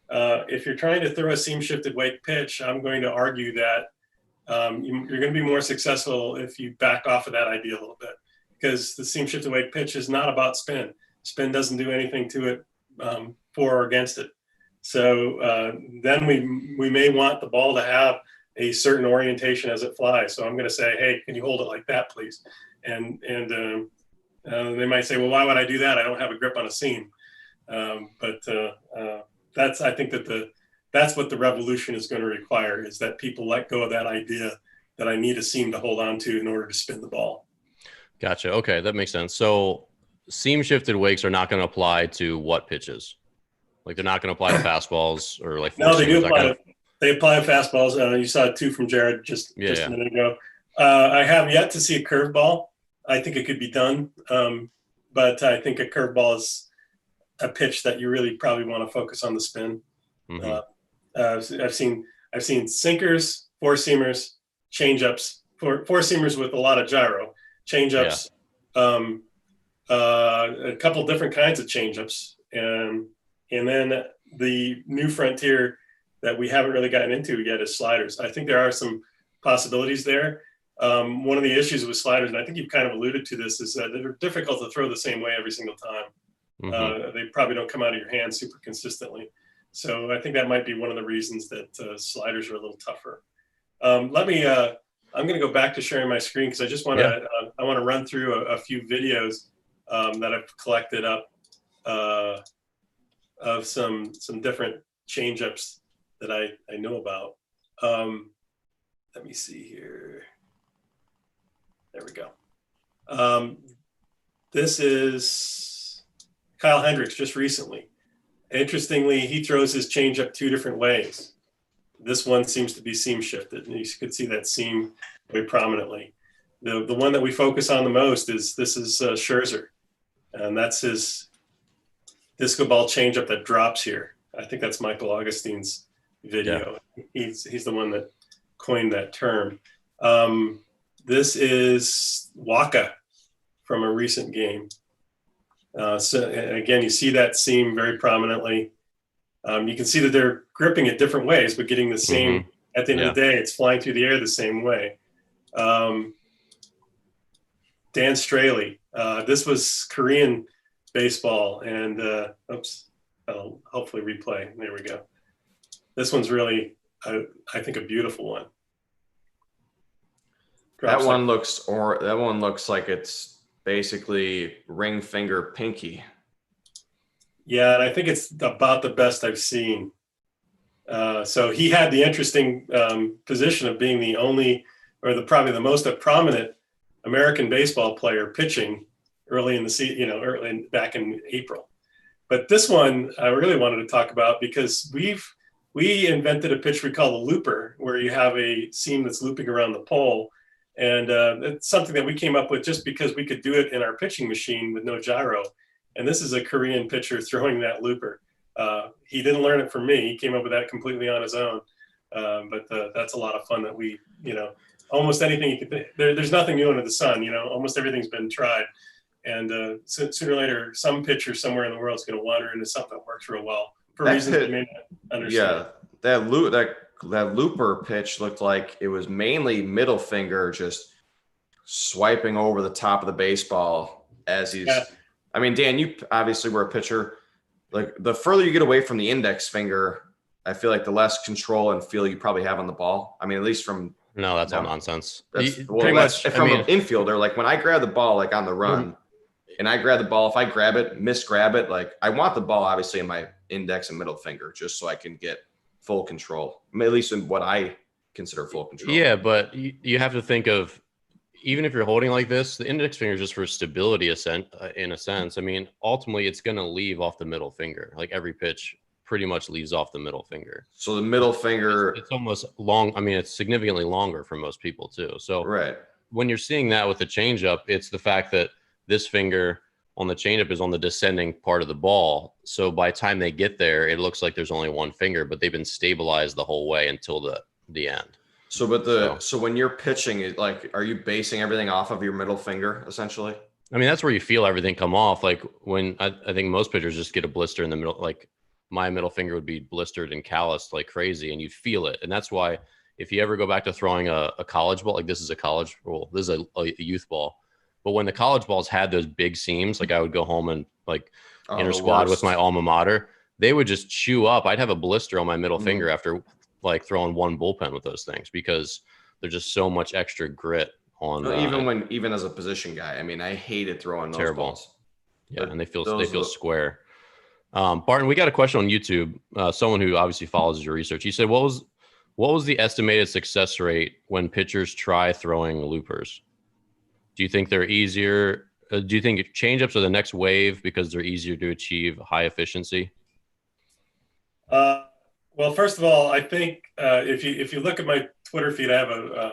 If you're trying to throw a seam shifted weight pitch, I'm going to argue that you're going to be more successful if you back off of that idea a little bit, because the seam shifted weight pitch is not about spin. Spin doesn't do anything to it for or against it. So then we may want the ball to have a certain orientation as it flies. So I'm going to say, hey, can you hold it like that, please? And they might say, well, why would I do that? I don't have a grip on a seam. But I think that's what the revolution is going to require, is that people let go of that idea that I need a seam to hold on to in order to spin the ball. Gotcha. Okay, that makes sense. So seam shifted wakes are not going to apply to what pitches? Like they're not going to apply to fastballs or like no, they do apply. They apply to fastballs. You saw 2 from Jared just a minute ago. I have yet to see a curveball. I think it could be done, but I think a curveball is a pitch that you really probably want to focus on the spin. I've seen sinkers, 4-seamers, changeups, 4-seamers with a lot of gyro, changeups, a couple different kinds of changeups, and then the new frontier that we haven't really gotten into yet is sliders. I think there are some possibilities there. One of the issues with sliders, and I think you've kind of alluded to this, is that they're difficult to throw the same way every single time. They probably don't come out of your hand super consistently. So I think that might be one of the reasons that sliders are a little tougher. I'm going to go back to sharing my screen because I just want to I want to run through a few videos that I've collected up of some different changeups that I know about. Let me see here. There we go. This is Kyle Hendricks just recently. Interestingly, he throws his changeup 2 different ways. This one seems to be seam shifted, and you could see that seam very prominently. The one that we focus on the most is Scherzer, and that's his disco ball changeup that drops here. I think that's Michael Augustine's video. Yeah. He's the one that coined that term. This is Waka from a recent game. So again, you see that seam very prominently. You can see that they're gripping it different ways, but getting the same, at the end of the day, it's flying through the air the same way. Dan Straley, this was Korean baseball, and I'll hopefully replay. There we go. This one's really, I think, a beautiful one. That one looks like it's basically ring finger pinky. Yeah, and I think it's about the best I've seen. So he had the interesting position of being the only, or probably the most prominent American baseball player pitching early in the season, back in April. But this one I really wanted to talk about because we invented a pitch we call the looper, where you have a seam that's looping around the pole. And it's something that we came up with just because we could do it in our pitching machine with no gyro. And this is a Korean pitcher throwing that looper. He didn't learn it from me. He came up with that completely on his own. But that's a lot of fun that we, almost anything you could, there's nothing new under the sun, almost everything's been tried. And sooner or later, some pitcher somewhere in the world is going to wander into something that works real well for reasons they may not understand. Yeah, that looper pitch looked like it was mainly middle finger just swiping over the top of the baseball as he's I mean, Dan, you obviously were a pitcher. Like the further you get away from the index finger, I feel like the less control and feel you probably have on the ball. I mean, at least from that's all nonsense. From an infielder, like when I grab the ball like on the run, and I grab the ball. If I grab it, misgrab it, like I want the ball obviously in my index and middle finger just so I can get full control, at least in what I consider full control. Yeah, but you have to think of, even if you're holding like this, the index finger is just for stability in a sense. I mean, ultimately it's going to leave off the middle finger. Like every pitch pretty much leaves off the middle finger. So the middle finger, it's almost long. I mean, it's significantly longer for most people too. So right. When you're seeing that with the changeup, it's the fact that this finger on the changeup is on the descending part of the ball. So by the time they get there, it looks like there's only one finger, but they've been stabilized the whole way until the end. So when you're pitching, like, are you basing everything off of your middle finger essentially? I mean, that's where you feel everything come off. Like when I think most pitchers just get a blister in the middle, like my middle finger would be blistered and calloused like crazy, and you'd feel it. And that's why if you ever go back to throwing a college ball, like this is a college ball, this is a youth ball. But when the college balls had those big seams, like I would go home and like inter squad with my alma mater, they would just chew up. I'd have a blister on my middle finger after like throwing one bullpen with those things because there's just so much extra grit on. Even as a position guy, I mean, I hated throwing those balls. Yeah, and they feel square. Barton, we got a question on YouTube. Someone who obviously follows your research. He said, "What was the estimated success rate when pitchers try throwing loopers? Do you think they're easier? Do you think changeups are the next wave because they're easier to achieve high efficiency?" Well, first of all, I think if you look at my Twitter feed, I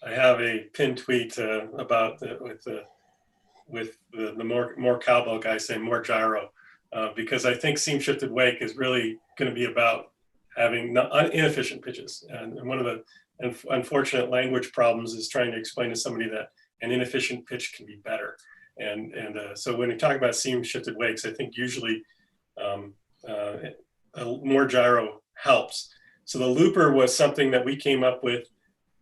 have a pinned tweet about with the more cowbell guy saying more gyro, because I think seam shifted wake is really going to be about having inefficient pitches, and one of the unfortunate language problems is trying to explain to somebody that an inefficient pitch can be better, and so when you talk about seam shifted wakes, I think usually more gyro helps. So the looper was something that we came up with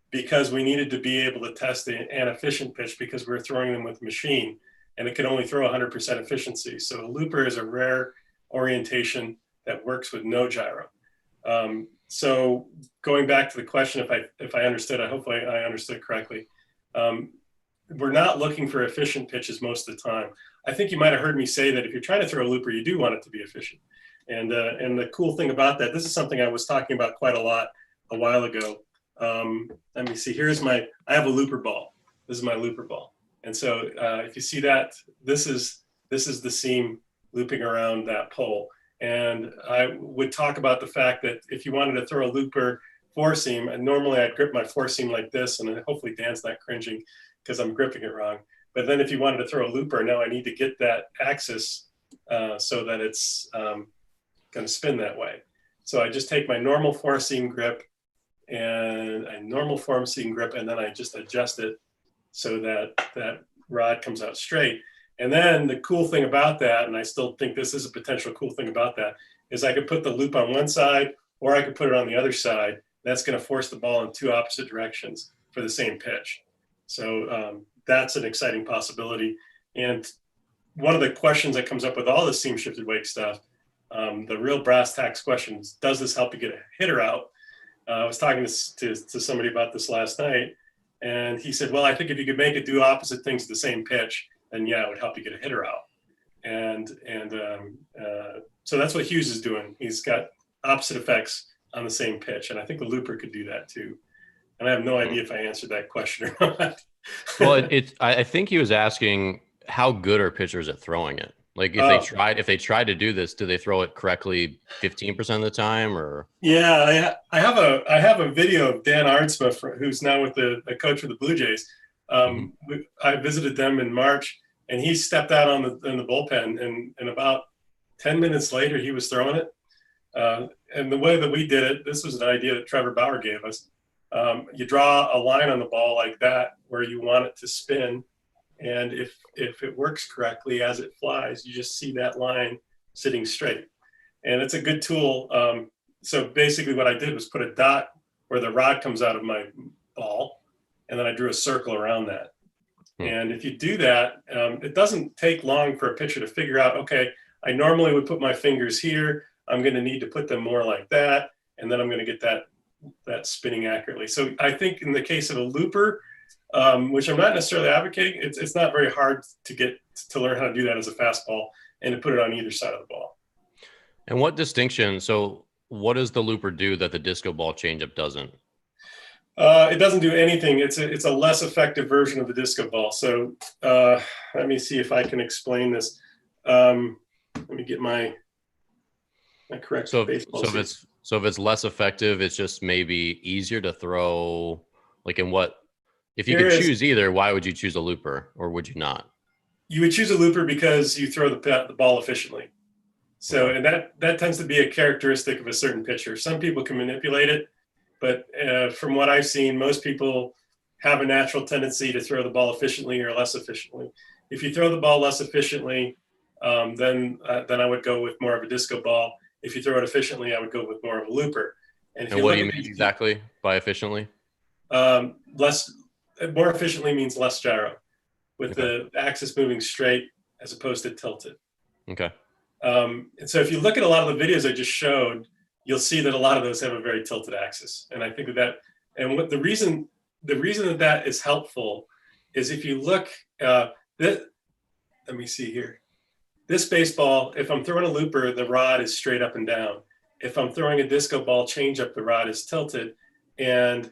because we needed to be able to test an efficient pitch because we were throwing them with machine and it could only throw 100% efficiency. So a looper is a rare orientation that works with no gyro. So going back to the question, if I understood, hopefully I understood correctly. We're not looking for efficient pitches most of the time. I think you might have heard me say that if you're trying to throw a looper, you do want it to be efficient. And the cool thing about that, this is something I was talking about quite a lot a while ago. Let me see, I have a looper ball. This is my looper ball. And so if you see that, this is the seam looping around that pole. And I would talk about the fact that if you wanted to throw a looper four seam, and normally I'd grip my four seam like this, and then hopefully Dan's not cringing because I'm gripping it wrong. But then if you wanted to throw a looper, now I need to get that axis so that it's going to spin that way. So I just take my normal four seam grip and a normal four seam grip, and then I just adjust it so that that rod comes out straight. And then the cool thing about that, and I still think this is a potential cool thing about that, is I could put the loop on one side or I could put it on the other side. That's going to force the ball in two opposite directions for the same pitch. So that's an exciting possibility. And one of the questions that comes up with all the seam shifted wake stuff, the real brass tacks question is, does this help you get a hitter out? I was talking to somebody about this last night, and he said, well, I think if you could make it do opposite things at the same pitch, then yeah, it would help you get a hitter out. And so that's what Hughes is doing. He's got opposite effects on the same pitch. And I think the looper could do that too. And I have no idea if I answered that question or not. Well, I think he was asking how good are pitchers at throwing it? Like if they tried to do this, do they throw it correctly 15% of the time or? Yeah, I have a video of Dan Arnsma, who's now with the coach of the Blue Jays. I visited them in March, and he stepped out in the bullpen, and about 10 minutes later, he was throwing it. And the way that we did it, this was an idea that Trevor Bauer gave us. You draw a line on the ball like that where you want it to spin. And if it works correctly as it flies, you just see that line sitting straight. And it's a good tool. So basically what I did was put a dot where the rod comes out of my ball, and then I drew a circle around that. And if you do that, it doesn't take long for a pitcher to figure out, okay, I normally would put my fingers here. I'm going to need to put them more like that. And then I'm going to get that spinning accurately. So I think in the case of a looper, which I'm not necessarily advocating. It's not very hard to learn how to do that as a fastball and to put it on either side of the ball. And what distinction? So what does the looper do that the disco ball changeup doesn't? It doesn't do anything. It's a less effective version of the disco ball. So let me see if I can explain this. Let me get my correct baseball. So if it's less effective, it's just maybe easier to throw. Like in what? If you could choose either, why would you choose a looper, or would you not? You would choose a looper because you throw the ball efficiently. So, and that tends to be a characteristic of a certain pitcher. Some people can manipulate it, but from what I've seen, most people have a natural tendency to throw the ball efficiently or less efficiently. If you throw the ball less efficiently, then I would go with more of a disco ball. If you throw it efficiently, I would go with more of a looper. And what do you mean exactly by efficiently? More efficiently means less gyro, with the axis moving straight as opposed to tilted. Okay. And so if you look at a lot of the videos I just showed, you'll see that a lot of those have a very tilted axis. And I think the reason that is helpful is if you look, let me see here. This baseball, if I'm throwing a looper, the rod is straight up and down. If I'm throwing a disco ball changeup, the rod is tilted. And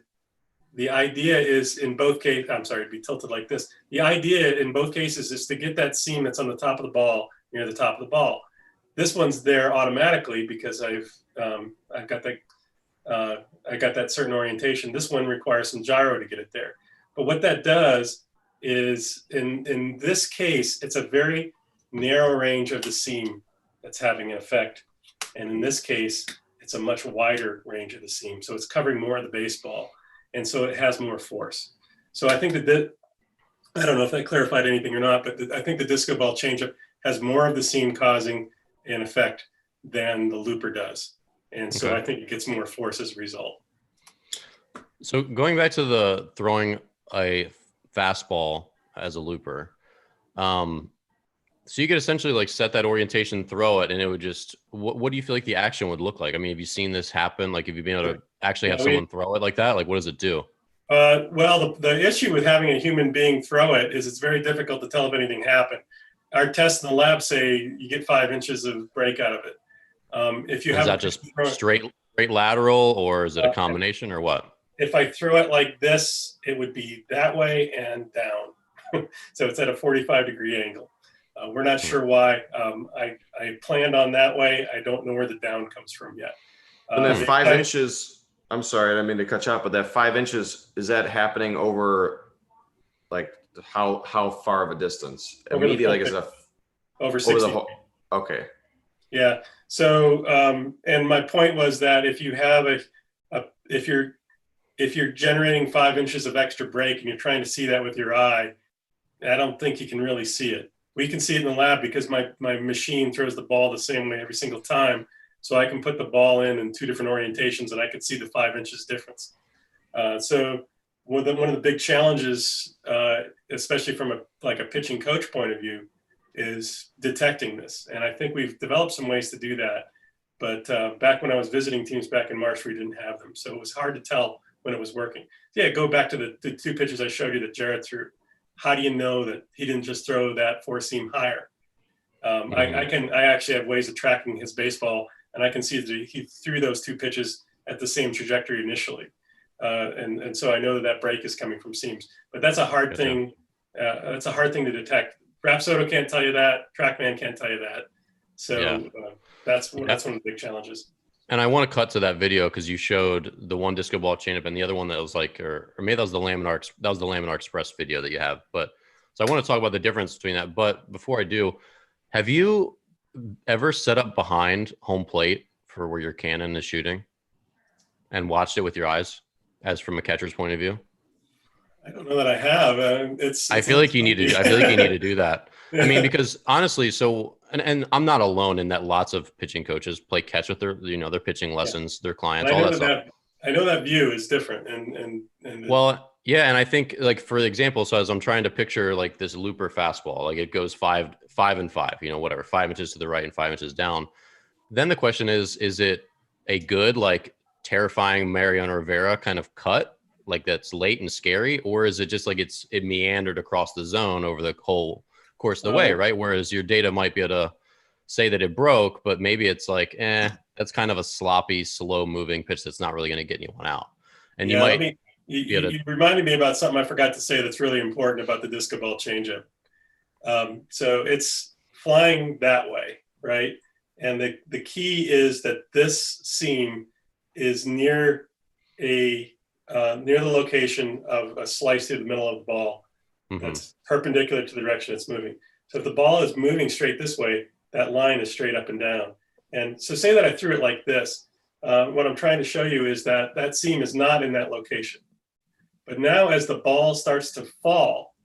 the idea is in both cases, it'd be tilted like this. The idea in both cases is to get that seam that's on the top of the ball near the top of the ball. This one's there automatically because I've got that certain orientation. This one requires some gyro to get it there. But what that does is in this case, it's a very narrow range of the seam that's having an effect. And in this case, it's a much wider range of the seam. So it's covering more of the baseball. And so it has more force. So I think that I don't know if that clarified anything or not, but I think the disco ball changeup has more of the seam causing an effect than the looper does. And so I think it gets more force as a result. So going back to the throwing a fastball as a looper, so you could essentially like set that orientation, throw it, and it would just, what do you feel like the action would look like? I mean, have you seen this happen? Like, have you been able to actually have someone throw it like that? Like, what does it do? Well, the issue with having a human being throw it is it's very difficult to tell if anything happened. Our tests in the lab say you get 5 inches of break out of it. If you is that just straight lateral, or is it a combination, or what? If I throw it like this, it would be that way and down. So it's at a 45-degree angle. We're not sure why. I planned on that way. I don't know where the down comes from yet. And then 5 inches, I'm sorry, I didn't mean to cut you off, but that 5 inches, is that happening over like how far of a distance? Immediately, like is it over 60 feet. Okay. Yeah. So, and my point was that if you have if you're generating 5 inches of extra break and you're trying to see that with your eye, I don't think you can really see it. We can see it in the lab because my machine throws the ball the same way every single time. So I can put the ball in 2 different orientations and I could see the 5 inches difference. So one of the big challenges, especially from a pitching coach point of view, is detecting this. And I think we've developed some ways to do that. But back when I was visiting teams back in March, we didn't have them. So it was hard to tell when it was working. Yeah, go back to the 2 pitches I showed you that Jared threw. How do you know that he didn't just throw that 4-seam higher? I actually have ways of tracking his baseball, and I can see that he threw those 2 pitches at the same trajectory initially. And so I know that break is coming from seams. But that's a hard thing. That's a hard thing to detect. Rapsodo can't tell you that. TrackMan can't tell you that. So that's one of the big challenges. And I want to cut to that video because you showed the one disco ball changeup and the other one that was like, or maybe that was the Laminar Express video that you have. But so I want to talk about the difference between that. But before I do, have you ever set up behind home plate for where your cannon is shooting and watched it with your eyes, as from a catcher's point of view? I don't know that I have. I feel like you need to do that. I mean, because honestly, and I'm not alone in that lots of pitching coaches play catch with their pitching lessons, their clients, all that stuff. I know that view is different. And well, yeah. And I think, like, for example, so as I'm trying to picture like this looper fastball, like it goes 5 and 5, whatever, 5 inches to the right and 5 inches down. Then the question is it a good, like, terrifying Mariano Rivera kind of cut? like that's late and scary, or is it just like it meandered across the zone over the whole course of the way, right? Whereas your data might be able to say that it broke, but maybe it's like, that's kind of a sloppy, slow moving pitch that's not really going to get anyone out. And you reminded me about something I forgot to say that's really important about the disco ball changeup. So it's flying that way, right? And the key is that this seam is near the location of a slice through the middle of the ball that's perpendicular to the direction it's moving. So if the ball is moving straight this way, that line is straight up and down. And so say that I threw it like this. What I'm trying to show you is that that seam is not in that location. But now as the ball starts to fall,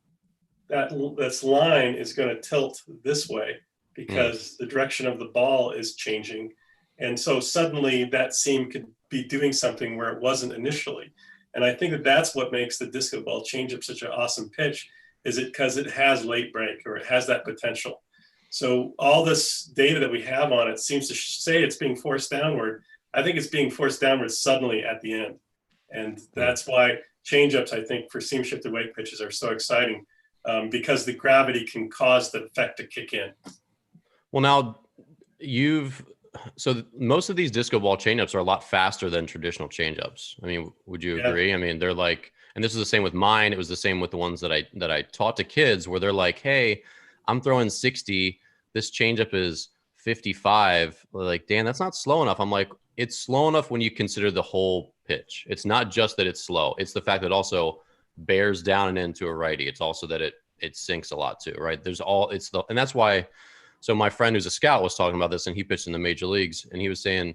this line is going to tilt this way because the direction of the ball is changing. And so suddenly that seam could be doing something where it wasn't initially. And I think that that's what makes the disco ball changeup such an awesome pitch, is it because it has late break, or it has that potential. So all this data that we have on it seems to say it's being forced downward. I think it's being forced downward suddenly at the end. And that's why changeups, I think, for seam shifted weight pitches are so exciting, because the gravity can cause the effect to kick in. Well, now so most of these disco ball changeups are a lot faster than traditional changeups. I mean, would you agree? I mean, they're like, and this is the same with mine. It was the same with the ones that I taught to kids, where they're like, hey, I'm throwing 60. This changeup is 55. They're like, Dan, that's not slow enough. I'm like, it's slow enough when you consider the whole pitch. It's not just that it's slow. It's the fact that it also bears down and into a righty. It's also that it sinks a lot too, right? And that's why. So my friend who's a scout was talking about this, and he pitched in the major leagues, and he was saying,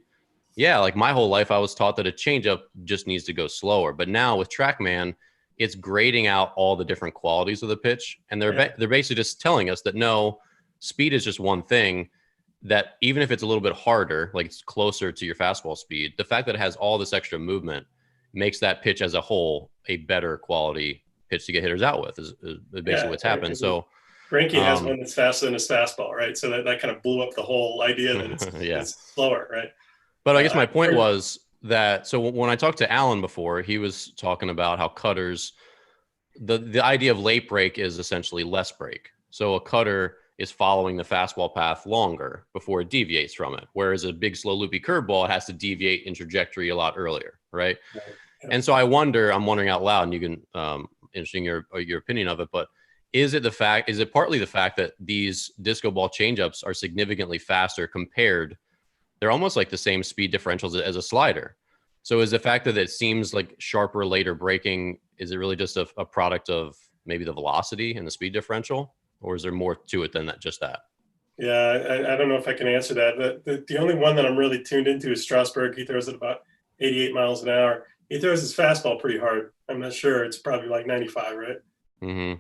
yeah, like my whole life I was taught that a changeup just needs to go slower. But now with TrackMan, it's grading out all the different qualities of the pitch. And they're basically just telling us that no, speed is just one thing, that even if it's a little bit harder, like it's closer to your fastball speed, the fact that it has all this extra movement makes that pitch as a whole a better quality pitch to get hitters out with, is basically what's happened. So Greinke has one that's faster than his fastball, right? So that kind of blew up the whole idea that it's slower, right? But I guess my point was that, so when I talked to Alan before, he was talking about how cutters, the idea of late break is essentially less break. So a cutter is following the fastball path longer before it deviates from it. Whereas a big, slow, loopy curveball, it has to deviate in trajectory a lot earlier, right? Yeah. And so I'm wondering out loud, and you can, interesting your opinion of it, but is it partly the fact that these disco ball changeups are significantly faster compared, they're almost like the same speed differentials as a slider. So is the fact that it seems like sharper, later breaking, is it really just a product of maybe the velocity and the speed differential? Or is there more to it than that, just that? Yeah, I don't know if I can answer that. The only one that I'm really tuned into is Straussberg. He throws at about 88 miles an hour. He throws his fastball pretty hard. I'm not sure. It's probably like 95, right?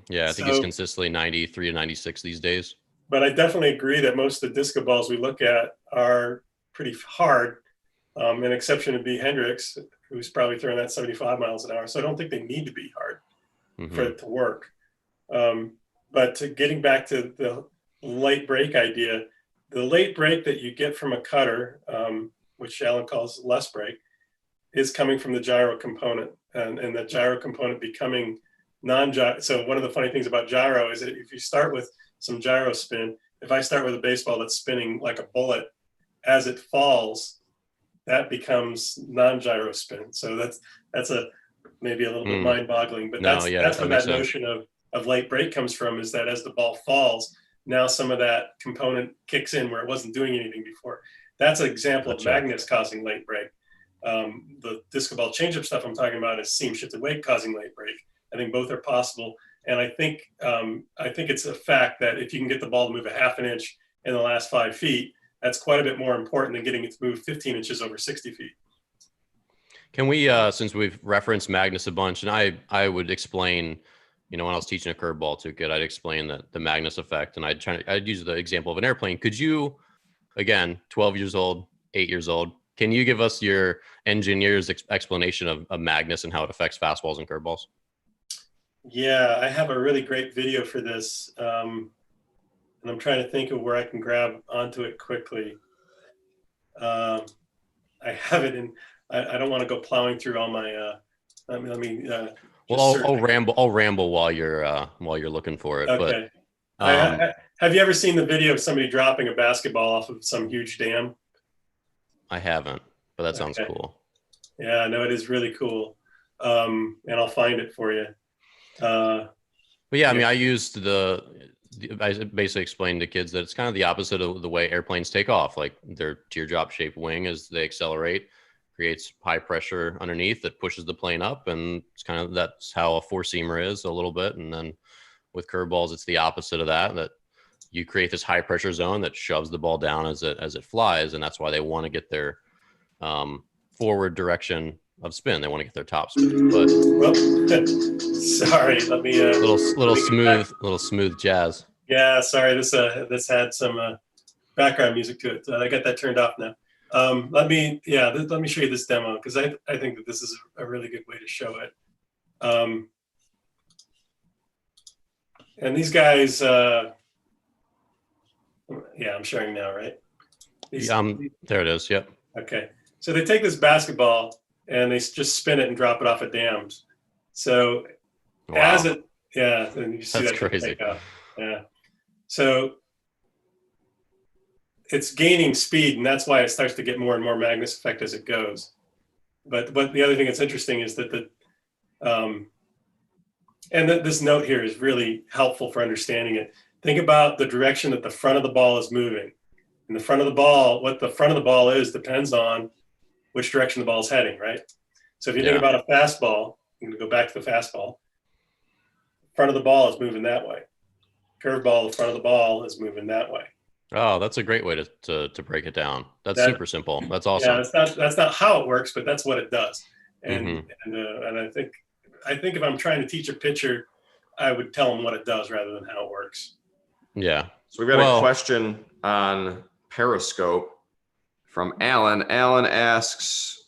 Yeah, I think he's consistently 93 to 96 these days. But I definitely agree that most of the disco balls we look at are pretty hard. An exception would be Hendricks, who's probably throwing that 75 miles an hour. So I don't think they need to be hard for it to work. But getting back to the late break idea, the late break that you get from a cutter, which Alan calls less break, is coming from the gyro component, and the gyro component becoming non-gyro. So one of the funny things about gyro is that if you start with some gyro spin, if I start with a baseball that's spinning like a bullet, as it falls, that becomes non-gyro spin. So that's maybe a little bit mind-boggling, but that's where that notion of late break comes from, is that as the ball falls, now some of that component kicks in where it wasn't doing anything before. That's an example of magnets causing late break. The disco ball changeup stuff I'm talking about is seam shifted weight causing late break. I think both are possible. And I think it's a fact that if you can get the ball to move a half an inch in the last 5 feet, that's quite a bit more important than getting it to move 15 inches over 60 feet. Can we, since we've referenced Magnus a bunch, and I would explain, when I was teaching a curveball to a kid, I'd explain the Magnus effect, and I'd use the example of an airplane. Could you, again, 12 years old, 8 years old, can you give us your engineer's explanation of Magnus and how it affects fastballs and curveballs? Yeah, I have a really great video for this, and I'm trying to think of where I can grab onto it quickly. I have it in. I don't want to go plowing through all my Let me Well, I'll ramble while you're looking for it. Okay. But have you ever seen the video of somebody dropping a basketball off of some huge dam? I haven't, but that sounds cool. Yeah, no, it is really cool. And I'll find it for you. But yeah, I mean, I basically explained to kids that it's kind of the opposite of the way airplanes take off. Like their teardrop shaped wing, as they accelerate, creates high pressure underneath that pushes the plane up. And it's kind of, that's how a four seamer is a little bit. And then with curveballs, it's the opposite of that you create this high pressure zone that shoves the ball down as it flies. And that's why they want to get their forward direction of spin. They want to get their top spin. But sorry, let me little smooth jazz. Yeah, sorry, this had some background music to it. I got that turned off now. Let me show you this demo, because I think that this is a really good way to show it. And these guys, I'm showing now, right? There it is. Yep. Okay. So they take this basketball and they just spin it and drop it off at dams. So and you see that's crazy. Yeah. So it's gaining speed, and that's why it starts to get more and more Magnus effect as it goes. But the other thing that's interesting is that this note here is really helpful for understanding it. Think about the direction that the front of the ball is moving. And the front of the ball, what the front of the ball is, depends on which direction the ball is heading, right? So if you think about a fastball, I'm going to go back to the fastball. Front of the ball is moving that way. Curveball, the front of the ball is moving that way. Oh, that's a great way to break it down. That's super simple. That's awesome. Yeah, that's not how it works, but that's what it does. And I think if I'm trying to teach a pitcher, I would tell them what it does rather than how it works. Yeah. So we've got a question on Periscope from Alan. Alan asks,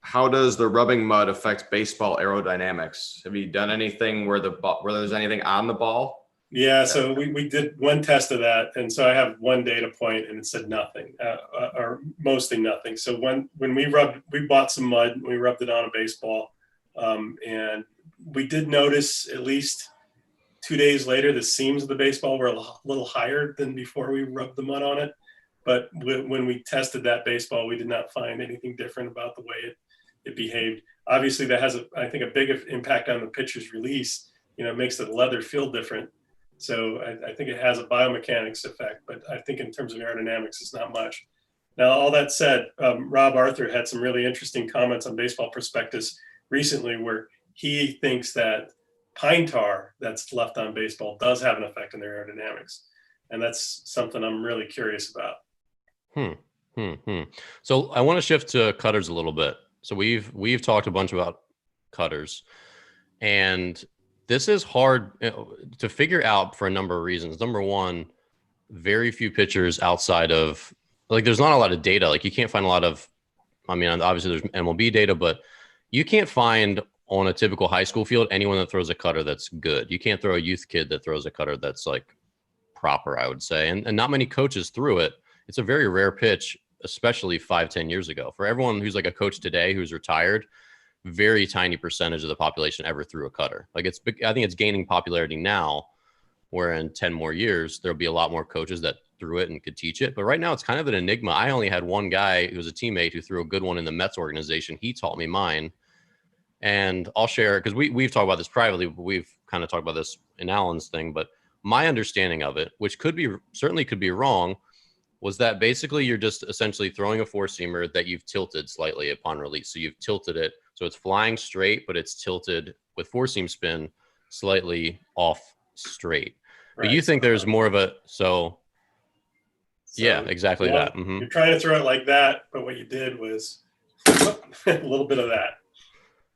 how does the rubbing mud affect baseball aerodynamics? Have you done anything where there's anything on the ball? Yeah, so we did one test of that, and so I have one data point, and it said nothing, or mostly nothing. So when we bought some mud, and we rubbed it on a baseball, and we did notice at least 2 days later, the seams of the baseball were a little higher than before we rubbed the mud on it. But when we tested that baseball, we did not find anything different about the way it behaved. Obviously, that has, I think, a big impact on the pitcher's release. It makes the leather feel different. So I think it has a biomechanics effect, but I think in terms of aerodynamics, it's not much. Now, all that said, Rob Arthur had some really interesting comments on Baseball Prospectus recently, where he thinks that pine tar that's left on baseball does have an effect on their aerodynamics. And that's something I'm really curious about. So I want to shift to cutters a little bit. So we've talked a bunch about cutters, and this is hard to figure out for a number of reasons. Number one, very few pitchers outside of, like, there's not a lot of data. Like, you can't find a lot of, obviously there's MLB data, but you can't find on a typical high school field anyone that throws a cutter that's good. You can't throw a youth kid that throws a cutter that's like proper, I would say. And not many coaches threw it. It's a very rare pitch, especially 5-10 years ago. For everyone who's like a coach today who's retired, very tiny percentage of the population ever threw a cutter. Like, I think it's gaining popularity now, where in 10 more years, there'll be a lot more coaches that threw it and could teach it. But right now it's kind of an enigma. I only had one guy who was a teammate who threw a good one in the Mets organization. He taught me mine. And I'll share, because we've talked about this privately, but we've kind of talked about this in Alan's thing. But my understanding of it, which certainly could be wrong, was that basically you're just essentially throwing a four-seamer that you've tilted slightly upon release. So you've tilted it, so it's flying straight, but it's tilted with four-seam spin slightly off straight. Right. But you think there's more of yeah, exactly that. Mm-hmm. You're trying to throw it like that, but what you did was a little bit of that.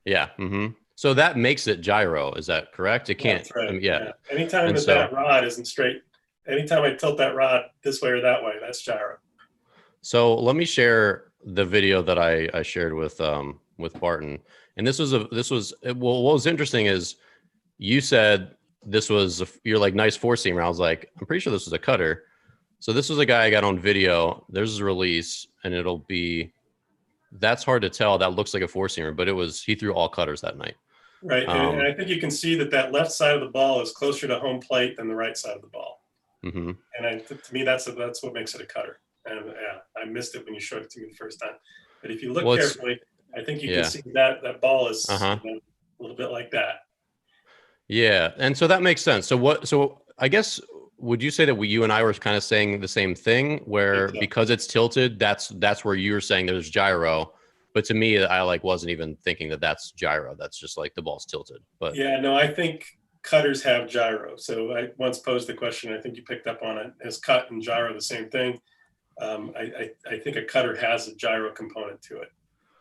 Yeah. Mm-hmm. So that makes it gyro. Is that correct? It can't. That's right. Yeah. Anytime that rod isn't straight, anytime I tilt that rod this way or that way, that's gyro. So let me share the video that I shared with Barton. And what was interesting is you said this was your like nice four seamer. I was like, I'm pretty sure this was a cutter. So this was a guy I got on video. There's his release, and that's hard to tell. That looks like a four seamer, but he threw all cutters that night. Right. And I think you can see that left side of the ball is closer to home plate than the right side of the ball. Mm-hmm. And to me, that's what makes it a cutter. And yeah, I missed it when you showed it to me the first time. But if you look carefully, I think you can see that ball is a little bit like that. Yeah. And so that makes sense. So I guess, would you say that you and I were kind of saying the same thing, where because it's tilted, that's where you were saying there's gyro. But to me, I wasn't even thinking that that's gyro. That's just like the ball's tilted. But yeah, no, I think cutters have gyro. So I once posed the question, I think you picked up on it. Is cut and gyro the same thing? I think a cutter has a gyro component to it.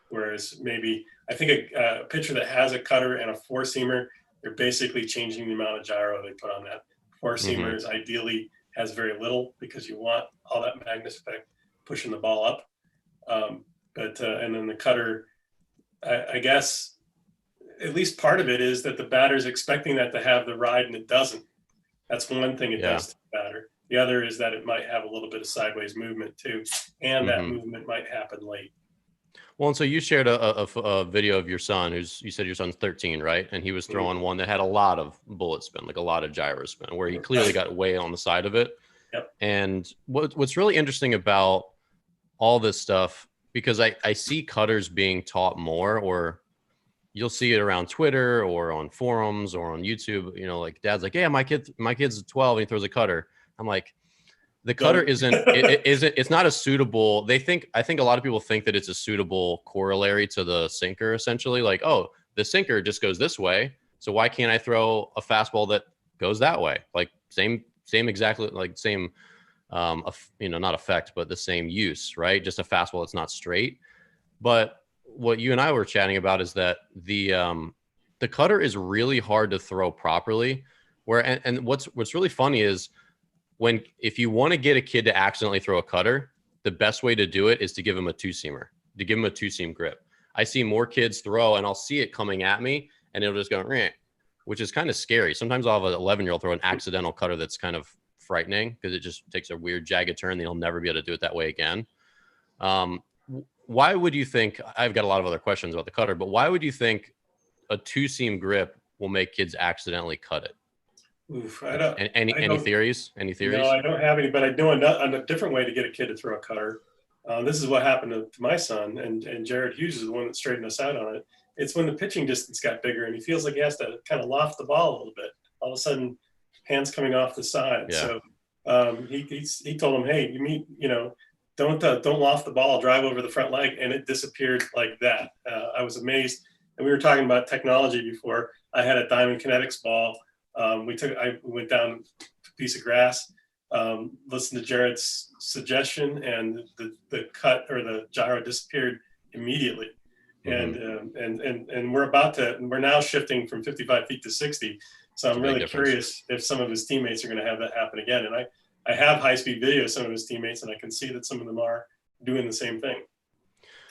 Whereas maybe I think a pitcher that has a cutter and a four-seamer, they're basically changing the amount of gyro they put on that. Four-seamers ideally has very little, because you want all that magnet effect pushing the ball up. And then the cutter, I guess, at least part of it is that the batter's expecting that to have the ride, and it doesn't. That's one thing it does to the batter. The other is that it might have a little bit of sideways movement too, and that movement might happen late. Well, and so you shared a video of your son, you said your son's 13, right? And he was throwing one that had a lot of bullet spin, like a lot of gyro spin, where he clearly got way on the side of it. Yep. And what's really interesting about all this stuff, because I see cutters being taught more, or you'll see it around Twitter or on forums or on YouTube, like dad's like, yeah, my kid's 12 and he throws a cutter. I'm like, the cutter it's not a suitable, I think a lot of people think that it's a suitable corollary to the sinker, essentially. Like, oh, the sinker just goes this way, so why can't I throw a fastball that goes that way? Like same exactly, like same, not effect, but the same use, right? Just a fastball that's not straight. But what you and I were chatting about is that the cutter is really hard to throw properly. And what's really funny is, if you want to get a kid to accidentally throw a cutter, the best way to do it is to give him a two-seamer, to give him a two-seam grip. I see more kids throw, and I'll see it coming at me, and it'll just go, which is kind of scary. Sometimes I'll have an 11-year-old throw an accidental cutter that's kind of frightening, because it just takes a weird jagged turn, and he'll never be able to do it that way again. Why would you think, I've got a lot of other questions about the cutter, but why would you think a two-seam grip will make kids accidentally cut it? Oof, any theories? Any theories? No, I don't have any, but I know a different way to get a kid to throw a cutter. This is what happened to my son, and Jared Hughes is the one that straightened us out on it. It's when the pitching distance got bigger, and he feels like he has to kind of loft the ball a little bit. All of a sudden, hands coming off the side. Yeah. So he told him, hey, don't loft the ball, drive over the front leg, and it disappeared like that. I was amazed. And we were talking about technology before. I had a Diamond Kinetics ball. I went down a piece of grass, listened to Jared's suggestion, and the cut or the gyro disappeared immediately. And we're now shifting from 55 feet to 60. So I'm really curious if some of his teammates are going to have that happen again. And I have high-speed video of some of his teammates, and I can see that some of them are doing the same thing.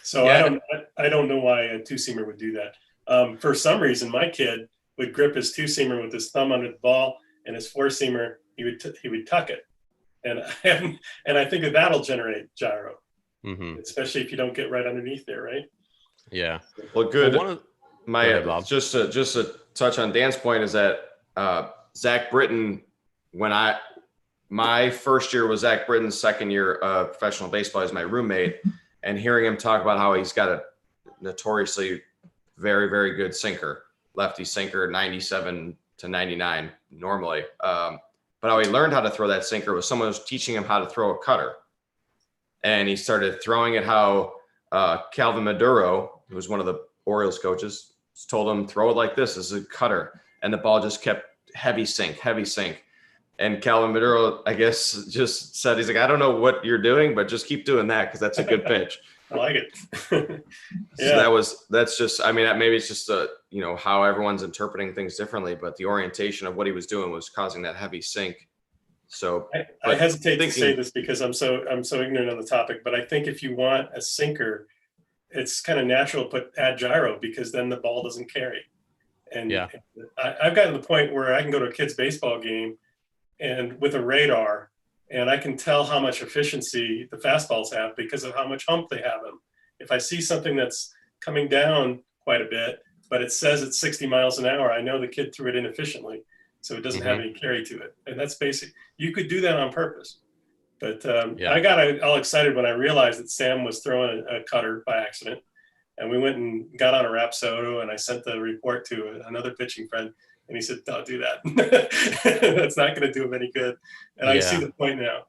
So yeah. I don't know why a two-seamer would do that. For some reason, my kid would grip his two-seamer with his thumb under the ball, and his four-seamer, he would tuck it. And I think that'll generate gyro, especially if you don't get right underneath there, right? Yeah. Well, good. Just to touch on Dan's point is that Zach Britton, my first year was Zach Britton's second year of professional baseball as my roommate, and hearing him talk about how he's got a notoriously very, very good sinker, lefty sinker, 97 to 99 normally. But how he learned how to throw that sinker was someone was teaching him how to throw a cutter. And he started throwing it how Calvin Maduro, who was one of the Orioles coaches, told him, throw it like this as a cutter. And the ball just kept heavy sink. And Calvin Maduro, I guess, just said, he's like, I don't know what you're doing, but just keep doing that because that's a good pitch. I like it. Yeah. So that's just, I mean, maybe it's just how everyone's interpreting things differently, but the orientation of what he was doing was causing that heavy sink. So I hesitate to say this because I'm so ignorant on the topic, but I think if you want a sinker, it's kind of natural to add gyro because then the ball doesn't carry. And yeah. I've gotten to the point where I can go to a kid's baseball game and with a radar, and I can tell how much efficiency the fastballs have because of how much hump they have them. If I see something that's coming down quite a bit, but it says it's 60 miles an hour. I know the kid threw it inefficiently, so it doesn't have Mhm. any carry to it. And that's basic. You could do that on purpose. But Yeah. I got all excited when I realized that Sam was throwing a cutter by accident. And we went and got on a Rapsodo, and I sent the report to another pitching friend, and he said, "Don't do that. That's not going to do him any good." And I see Yeah. the point now.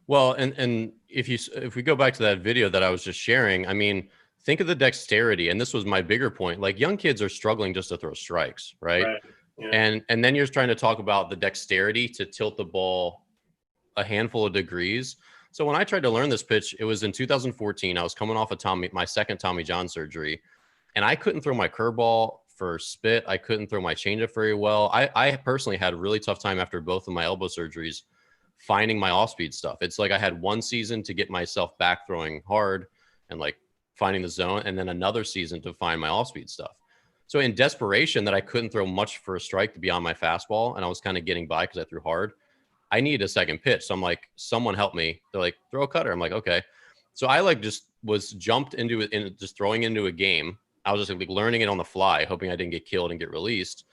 Well, and if we go back to that video that I was just sharing, I mean, think of the dexterity, and this was my bigger point. Like, young kids are struggling just to throw strikes, right? Right. Yeah. And then you're trying to talk about the dexterity to tilt the ball a handful of degrees. So when I tried to learn this pitch, it was in 2014. I was coming off of my second Tommy John surgery, and I couldn't throw my curveball for spit. I couldn't throw my changeup very well. I personally had a really tough time after both of my elbow surgeries finding my off-speed stuff. It's like I had one season to get myself back throwing hard and like finding the zone, and then another season to find my off-speed stuff. So in desperation that I couldn't throw much for a strike to be on my fastball, and I was kind of getting by because I threw hard, I need a second pitch. So I'm like, someone help me. They're like, throw a cutter. I'm like, okay. So I like just was jumped into it and just throwing into a game. I was just like learning it on the fly, hoping I didn't get killed and get released.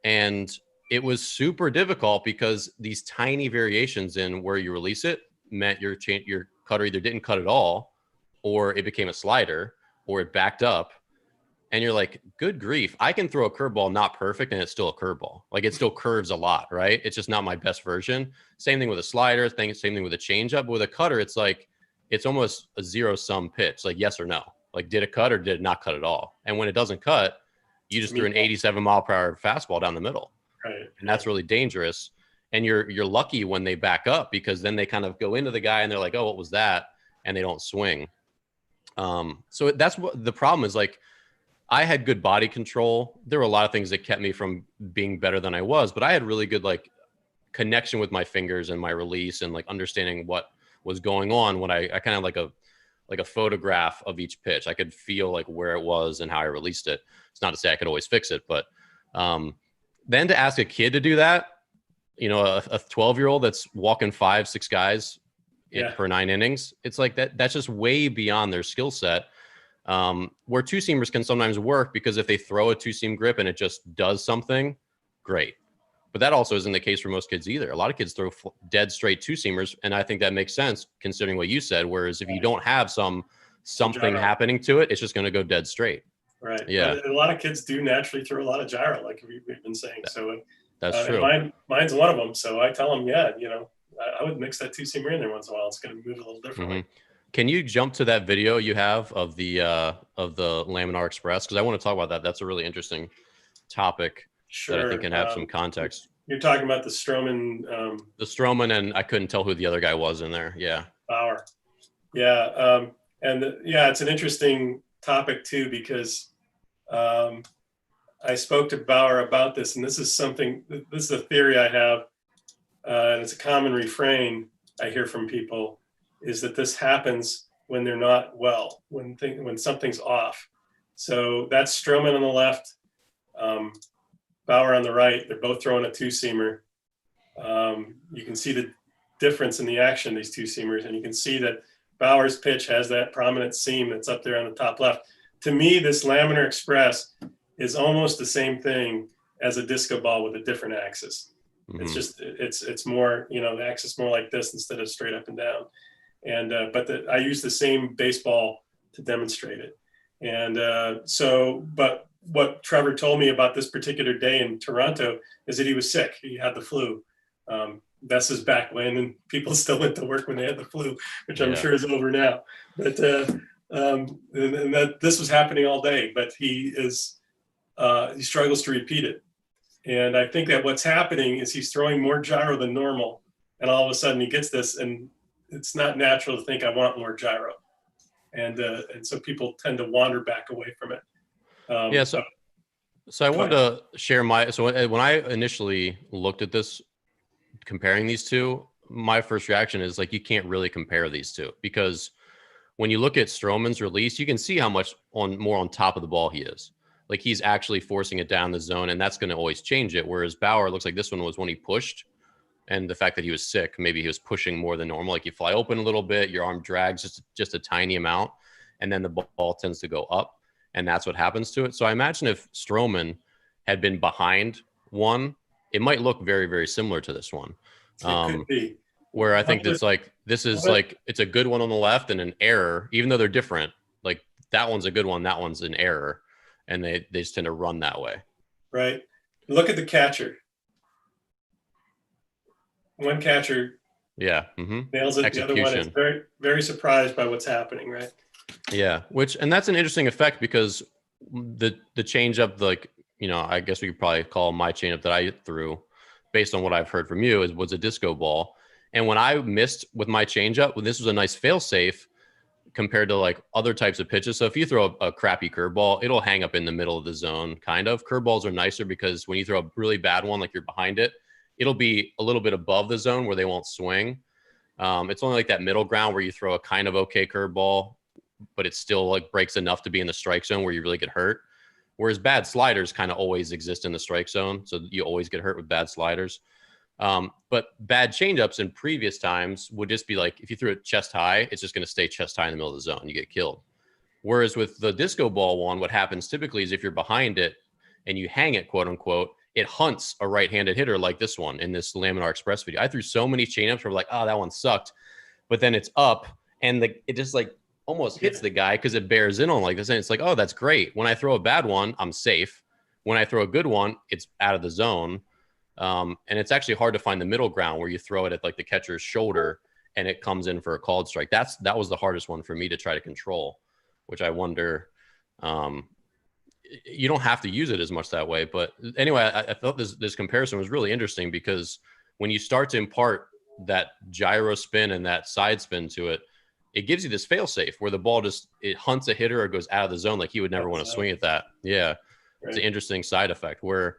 And it was super difficult because these tiny variations in where you release it meant your cutter either didn't cut at all, or it became a slider, or it backed up. And you're like, good grief, I can throw a curveball not perfect and it's still a curveball. Like, it still curves a lot, right? It's just not my best version. Same thing with a slider, same thing with a changeup. But with a cutter, it's like, it's almost a zero-sum pitch, like yes or no. Like, did it cut or did it not cut at all? And when it doesn't cut, you just threw an 87-mile-per-hour fastball down the middle. Right. And that's really dangerous. And you're lucky when they back up, because then they kind of go into the guy and they're like, oh, what was that? And they don't swing. So that's what the problem is. Like, I had good body control. There were a lot of things that kept me from being better than I was, but I had really good like connection with my fingers and my release, and like understanding what was going on when I kind of like a photograph of each pitch. I could feel like where it was and how I released it. It's not to say I could always fix it, but then to ask a kid to do that, you know, a 12-year-old that's walking 5-6 guys for 9 innings, it's like that's just way beyond their skill set. Where two-seamers can sometimes work, because if they throw a two-seam grip and it just does something, great. But that also isn't the case for most kids either. A lot of kids throw dead straight two-seamers, and I think that makes sense considering what you said. Whereas if you don't have something happening to it, it's just going to go dead straight. Right. Yeah. But a lot of kids do naturally throw a lot of gyro, like we've been saying. So that's true. Mine's one of them. So I tell them, I would mix that two-seamer in there once in a while. It's going to move a little differently. Mm-hmm. Can you jump to that video you have of the Laminar Express? Because I want to talk about that. That's a really interesting topic. Sure. That I think can have some context. You're talking about the Stroman. The Stroman, and I couldn't tell who the other guy was in there. Yeah. Bauer. Yeah. It's an interesting topic too, because I spoke to Bauer about this, and this is a theory I have, and it's a common refrain I hear from people, is that this happens when they're not well, when something's off. So that's Stroman on the left, Bauer on the right. They're both throwing a two-seamer. You can see the difference in the action of these two-seamers, and you can see that Bauer's pitch has that prominent seam that's up there on the top left. To me, this Laminar Express is almost the same thing as a disco ball with a different axis. Mm-hmm. It's just, it's more, the axis more like this instead of straight up and down. And, I use the same baseball to demonstrate it. And but what Trevor told me about this particular day in Toronto is that he was sick. He had the flu. That's his back when, and people still went to work when they had the flu, which I'm sure is over now. But and that this was happening all day, but he struggles to repeat it. And I think that what's happening is he's throwing more gyro than normal, and all of a sudden he gets this, and it's not natural to think I want more gyro, and so people tend to wander back away from it. So I wanted to share when I initially looked at this, comparing these two, my first reaction is like, you can't really compare these two, because when you look at Stroman's release, you can see how much more on top of the ball he is. Like, he's actually forcing it down the zone, and that's going to always change it. Whereas Bauer, looks like this one was when he pushed, and the fact that he was sick, maybe he was pushing more than normal. Like, you fly open a little bit, your arm drags just a tiny amount, and then the ball tends to go up. and that's what happens to it. So I imagine if Stroman had been behind one, it might look very, very similar to this one. It could be. Where I think it's like, this is like, it's a good one on the left and an error, even though they're different. Like that one's a good one, that one's an error. And they just tend to run that way. Right. Look at the catcher. One catcher nails it. The other one is very, very surprised by what's happening, right? Yeah, and that's an interesting effect because the changeup, like, you know, I guess we could probably call my changeup that I threw, based on what I've heard from you, was a disco ball. And when I missed with my changeup, this was a nice fail safe compared to like other types of pitches. So if you throw a crappy curveball, it'll hang up in the middle of the zone, kind of. Curveballs are nicer because when you throw a really bad one, like you're behind it, it'll be a little bit above the zone where they won't swing. It's only like that middle ground where you throw a kind of okay curveball, but it still like breaks enough to be in the strike zone where you really get hurt. Whereas bad sliders kind of always exist in the strike zone. So you always get hurt with bad sliders. But bad changeups in previous times would just be like, if you threw it chest high, it's just going to stay chest high in the middle of the zone. You get killed. Whereas with the disco ball one, what happens typically is if you're behind it and you hang it, quote unquote, it hunts a right-handed hitter like this one in this Laminar Express video. I threw so many changeups where like, oh, that one sucked. But then it's up and it just like almost hits the guy because it bears in on like this. And it's like, oh, that's great. When I throw a bad one, I'm safe. When I throw a good one, it's out of the zone. And it's actually hard to find the middle ground where you throw it at like the catcher's shoulder and it comes in for a called strike. That was the hardest one for me to try to control, which I wonder, you don't have to use it as much that way. But anyway, I thought this comparison was really interesting because when you start to impart that gyro spin and that side spin to it, it gives you this fail safe where the ball it hunts a hitter or goes out of the zone. Like he would never want to swing at that. Yeah. Right. It's an interesting side effect where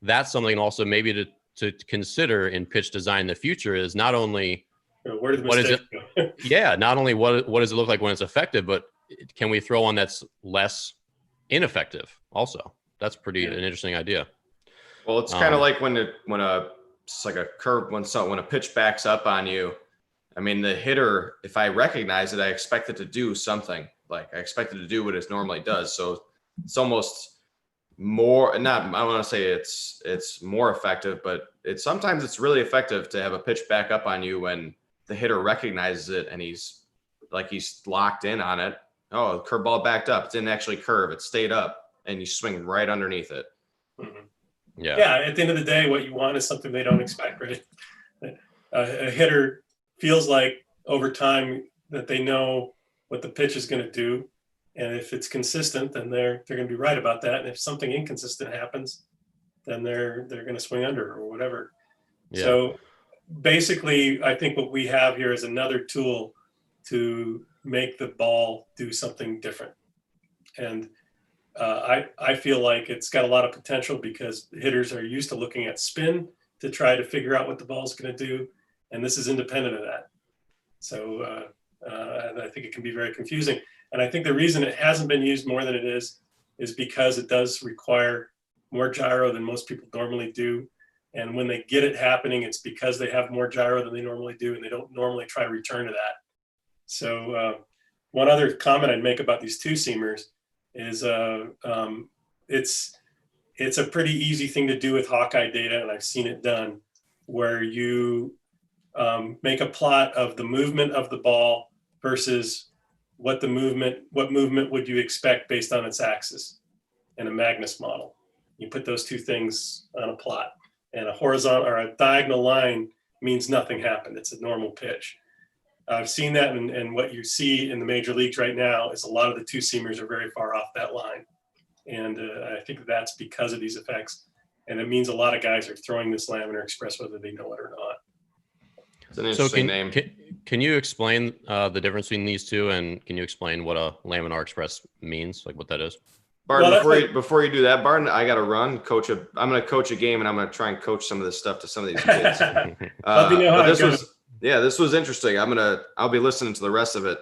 that's something also maybe to consider in pitch design in the future is not only what is it? Yeah. Not only what does it look like when it's effective, but can we throw one that's less ineffective also? That's an interesting idea. Well, it's kind of like when it's like a curve, when a pitch backs up on you. I mean, the hitter, if I recognize it, I expect it to do something. Like I expect it to do what it normally does. So it's almost more, I want to say it's more effective, but sometimes it's really effective to have a pitch back up on you when the hitter recognizes it and he's locked in on it. Oh, the curveball backed up. It didn't actually curve. It stayed up and you swing right underneath it. Mm-hmm. Yeah. At the end of the day, what you want is something they don't expect, right? A hitter feels like over time that they know what the pitch is going to do. And if it's consistent, then they're going to be right about that. And if something inconsistent happens, then they're going to swing under or whatever. Yeah. So basically, I think what we have here is another tool to make the ball do something different. And I feel like it's got a lot of potential because hitters are used to looking at spin to try to figure out what the ball is going to do. And this is independent of that. So I think it can be very confusing. And I think the reason it hasn't been used more than it is because it does require more gyro than most people normally do. And when they get it happening, it's because they have more gyro than they normally do, and they don't normally try to return to that. So one other comment I'd make about these two-seamers is it's a pretty easy thing to do with Hawkeye data, and I've seen it done, where you make a plot of the movement of the ball versus what movement would you expect based on its axis in a Magnus model. You put those two things on a plot, and a horizontal or a diagonal line means nothing happened. It's a normal pitch. I've seen that, and what you see in the major leagues right now is a lot of the two-seamers are very far off that line. And I think that's because of these effects. And it means a lot of guys are throwing this Laminar Express whether they know it or not. It's an interesting name. Can you explain the difference between these two, and can you explain what a Laminar Express means, like what that is? Barton, before you do that, Barton, I got to run. I'm going to coach a game, and I'm going to try and coach some of this stuff to some of these kids. Let me know how it goes. This was interesting. I'll be listening to the rest of it.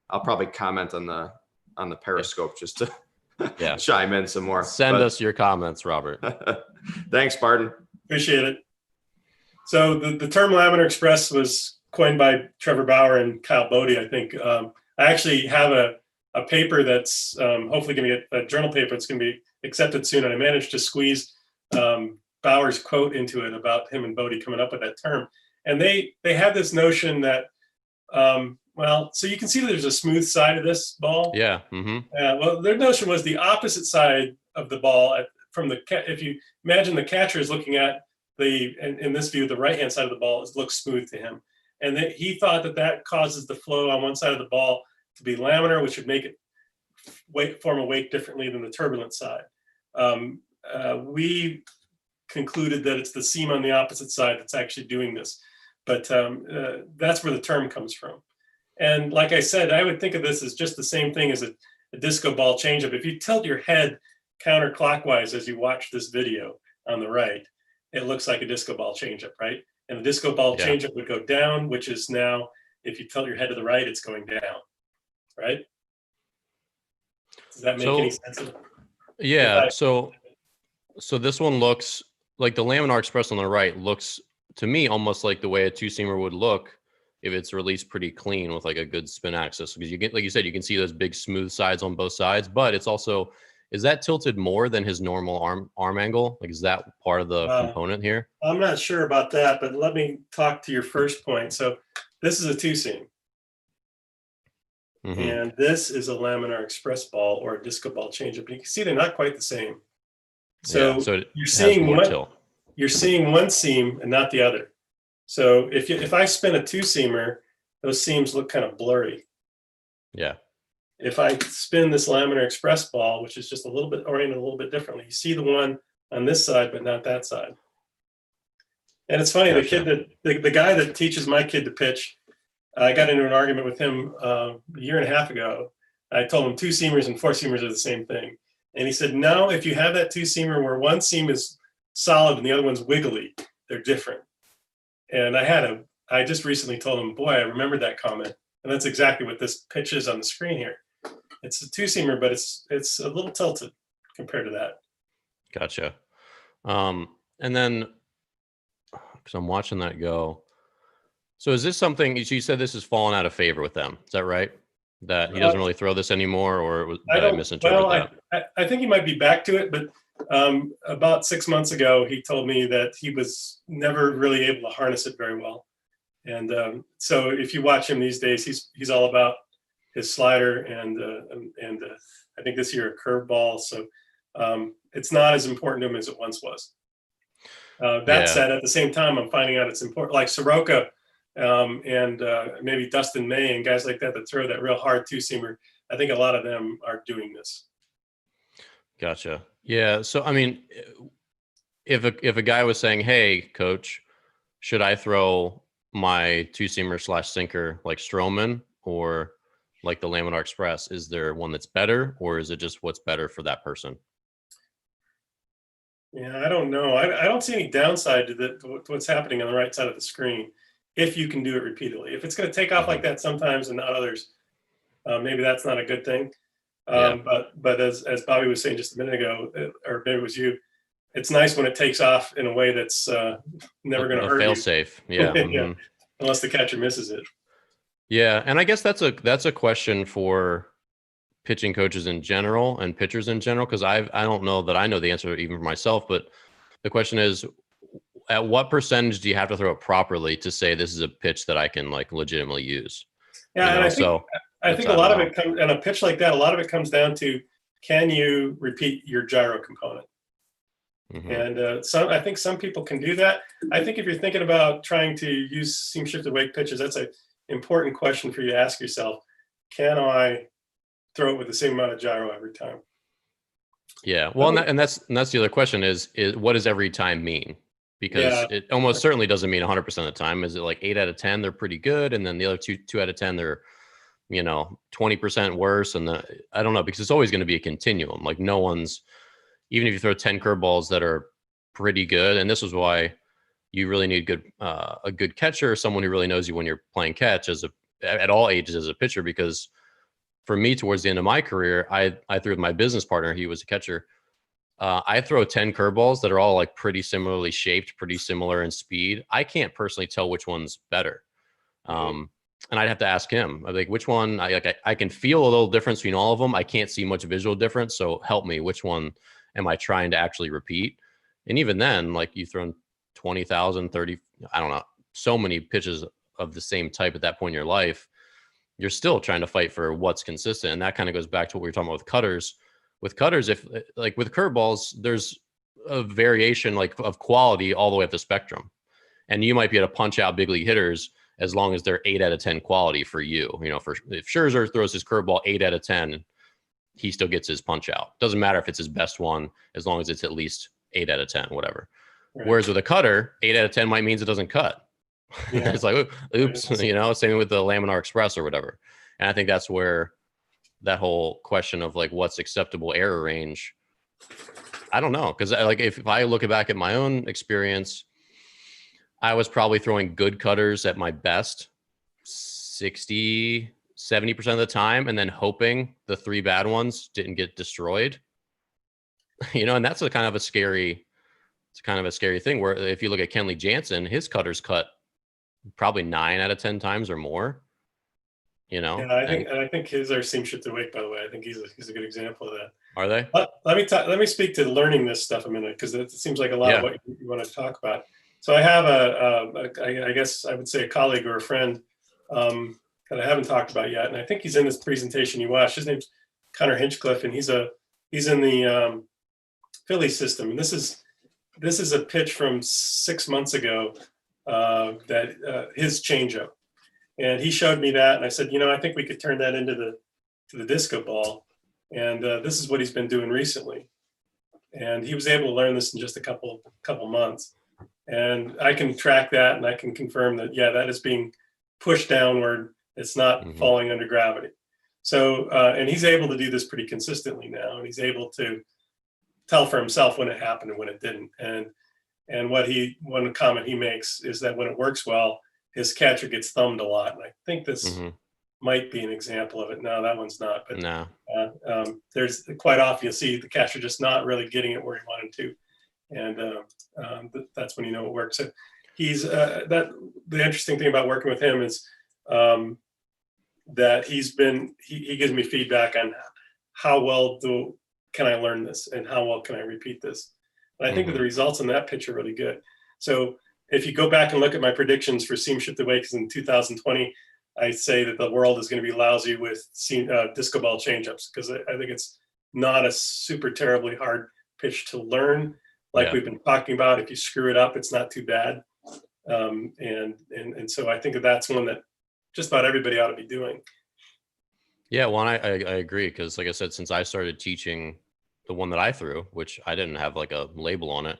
I'll probably comment on the Periscope just to chime in some more. Send us your comments, Robert. Thanks, Barton. Appreciate it. So the term Laminar Express was coined by Trevor Bauer and Kyle Bodie, I think. I actually have a paper that's hopefully going to get a journal paper that's going to be accepted soon. And I managed to squeeze Bauer's quote into it about him and Bodie coming up with that term. And they had this notion that, well, so you can see that there's a smooth side of this ball. Yeah. Mm-hmm. Well, their notion was the opposite side of the ball from the, if you imagine the catcher is looking at in this view, the right-hand side of the ball looks smooth to him. And he thought that causes the flow on one side of the ball to be laminar, which would make it form a wake differently than the turbulent side. We concluded that it's the seam on the opposite side that's actually doing this. But that's where the term comes from. And like I said, I would think of this as just the same thing as a disco ball changeup. If you tilt your head counterclockwise as you watch this video on the right, it looks like a disco ball changeup, right? And the disco ball changeup would go down, which is now, if you tilt your head to the right, it's going down, right? Does that make any sense? Yeah. So this one looks like the laminar express on the right looks to me almost like the way a two-seamer would look if it's released pretty clean with like a good spin axis, because you get, like you said, you can see those big smooth sides on both sides, but it's also, is that tilted more than his normal arm angle? Like, is that part of the component here? I'm not sure about that, but let me talk to your first point. So this is a two-seam. Mm-hmm. And this is a laminar express ball or a disco ball changeup. You can see they're not quite the same. So, you're seeing one seam and not the other. So if I spin a two-seamer, those seams look kind of blurry. Yeah. If I spin this laminar express ball, which is just a little bit oriented a little bit differently, you see the one on this side, but not that side. And it's funny, the guy that teaches my kid to pitch, I got into an argument with him a year and a half ago. I told him two-seamers and four-seamers are the same thing. And he said, no, if you have that two-seamer where one seam is solid and the other one's wiggly, they're different. And I just recently told him, boy, I remembered that comment. And that's exactly what this pitch is on the screen here. It's a two-seamer, but it's a little tilted compared to that. Gotcha. And then, because I'm watching that go. So is this something, you said this has fallen out of favor with them. Is that right? That he doesn't really throw this anymore, or did I misinterpret that? I think he might be back to it, but about 6 months ago, he told me that he was never really able to harness it very well. And so if you watch him these days, he's all about his slider and I think this year a curveball. So it's not as important to him as it once was. That said, at the same time, I'm finding out it's important. Like Soroka and maybe Dustin May and guys like that throw that real hard two-seamer. I think a lot of them are doing this. Gotcha. Yeah. So, I mean, if a guy was saying, hey, coach, should I throw my two-seamer / sinker like Stroman or like the Laminar Express, is there one that's better, or is it just what's better for that person? Yeah, I don't know. I don't see any downside to what's happening on the right side of the screen if you can do it repeatedly. If it's going to take off like that sometimes and not others, maybe that's not a good thing. But as Bobby was saying just a minute ago, or maybe it was you, it's nice when it takes off in a way that's never going to hurt you. Fail safe. Yeah. Yeah. Unless the catcher misses it. Yeah. And I guess that's a question for pitching coaches in general and pitchers in general, because I don't know that I know the answer even for myself, but the question is, at what percentage do you have to throw it properly to say this is a pitch that I can like legitimately use? Yeah, and I think a lot of it comes, and a pitch like that, a lot of it comes down to, can you repeat your gyro component? Mm-hmm. And I think some people can do that. I think if you're thinking about trying to use seam shifted wake pitches, that's an important question for you to ask yourself. Can I throw it with the same amount of gyro every time? Yeah. Well, and that's the other question is what does every time mean? Because it almost certainly doesn't mean 100% of the time. Is it like 8 out of 10, they're pretty good, and then the other 2 out of 10, they're 20% worse? And I don't know, because it's always going to be a continuum. Like no one's, even if you throw 10 curveballs that are pretty good, and this is why you really need a good catcher, someone who really knows you when you're playing catch at all ages as a pitcher. Because for me, towards the end of my career, I threw with my business partner. He was a catcher. I throw 10 curveballs that are all like pretty similarly shaped, pretty similar in speed. I can't personally tell which one's better. and I'd have to ask him, I'm like, which one? I can feel a little difference between all of them. I can't see much visual difference. So help me, which one am I trying to actually repeat? And even then, like you've thrown 20,000, 30, I don't know, so many pitches of the same type at that point in your life, you're still trying to fight for what's consistent. And that kind of goes back to what we were talking about with cutters. With cutters, if like with curveballs, there's a variation like of quality all the way up the spectrum. And you might be able to punch out big league hitters as long as they're 8 out of 10 quality for you. You know, for if Scherzer throws his curveball 8 out of 10, he still gets his punch out. Doesn't matter if it's his best one, as long as it's at least 8 out of 10, whatever. Right. Whereas with a cutter, 8 out of 10 might means it doesn't cut. Yeah. It's like, oops, you know, same with the Laminar Express or whatever. And I think that's where that whole question of like what's acceptable error range, I don't know. Because like if I look back at my own experience, I was probably throwing good cutters at my best 60, 70% of the time, and then hoping the 3 bad ones didn't get destroyed. You know, and that's a kind of a scary thing where if you look at Kenley Jansen, his cutters cut probably 9 out of 10 times or more. You know, yeah, I think his are seam shift awake, by the way. I think he's a good example of that. Are they? Let me speak to learning this stuff a minute, because it seems like a lot of what you want to talk about. So I have I guess I would say a colleague or a friend that I haven't talked about yet, and I think he's in this presentation you watched. His name's Connor Hinchcliffe, and he's in the Philly system. And this is a pitch from 6 months ago that his changeup, and he showed me that, and I said, you know, I think we could turn that into the disco ball, and this is what he's been doing recently, and he was able to learn this in just a couple months. And I can track that, and I can confirm that, yeah, that is being pushed downward. It's not falling under gravity. So, and he's able to do this pretty consistently now, and he's able to tell for himself when it happened and when it didn't. And one comment he makes is that when it works well, his catcher gets thumbed a lot. And I think this might be an example of it. No, that one's not. But no. There's quite often you'll see the catcher just not really getting it where he wanted to. And that's when you know it works. So he's the interesting thing about working with him is that he gives me feedback on how well can I learn this and how well can I repeat this. And I think that the results in that pitch are really good. So if you go back and look at my predictions for seam shift away, because in 2020 I say that the world is going to be lousy with disco ball changeups, because I think it's not a super terribly hard pitch to learn. Like we've been talking about, if you screw it up, it's not too bad. And so I think that's one that just about everybody ought to be doing. Yeah, well, I agree, because like I said, since I started teaching the one that I threw, which I didn't have like a label on it,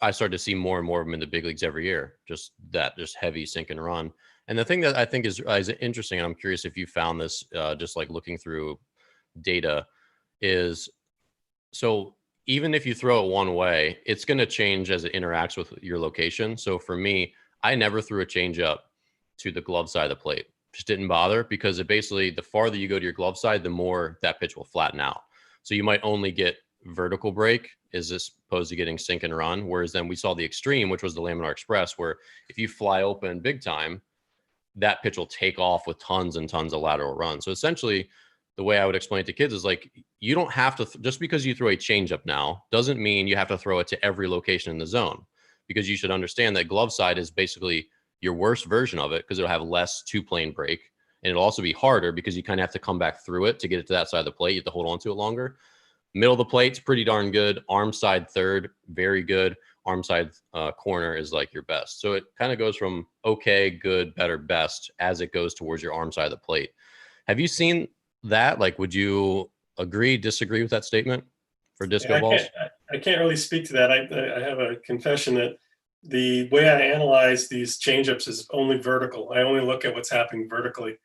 I started to see more and more of them in the big leagues every year, just heavy sink and run. And the thing that I think is interesting, and I'm curious if you found this just like looking through data, is so even if you throw it one way, it's going to change as it interacts with your location. So for me, I never threw a changeup to the glove side of the plate. Just didn't bother, because it basically, the farther you go to your glove side, the more that pitch will flatten out. So you might only get vertical break as opposed to getting sink and run. Whereas then we saw the extreme, which was the Laminar Express, where if you fly open big time, that pitch will take off with tons and tons of lateral run. So essentially, the way I would explain it to kids is like, you don't have to, just because you throw a changeup now, doesn't mean you have to throw it to every location in the zone, because you should understand that glove side is basically your worst version of it, because it'll have less two-plane break, and it'll also be harder because you kind of have to come back through it to get it to that side of the plate. You have to hold on to it longer. Middle of the plate's pretty darn good. Arm side third, very good. Arm side corner is like your best. So it kind of goes from okay, good, better, best as it goes towards your arm side of the plate. Have you seen that? Like, would you agree, disagree with that statement for disco balls? I can't really speak to that. I have a confession that the way I analyze these changeups is only vertical. I only look at what's happening vertically.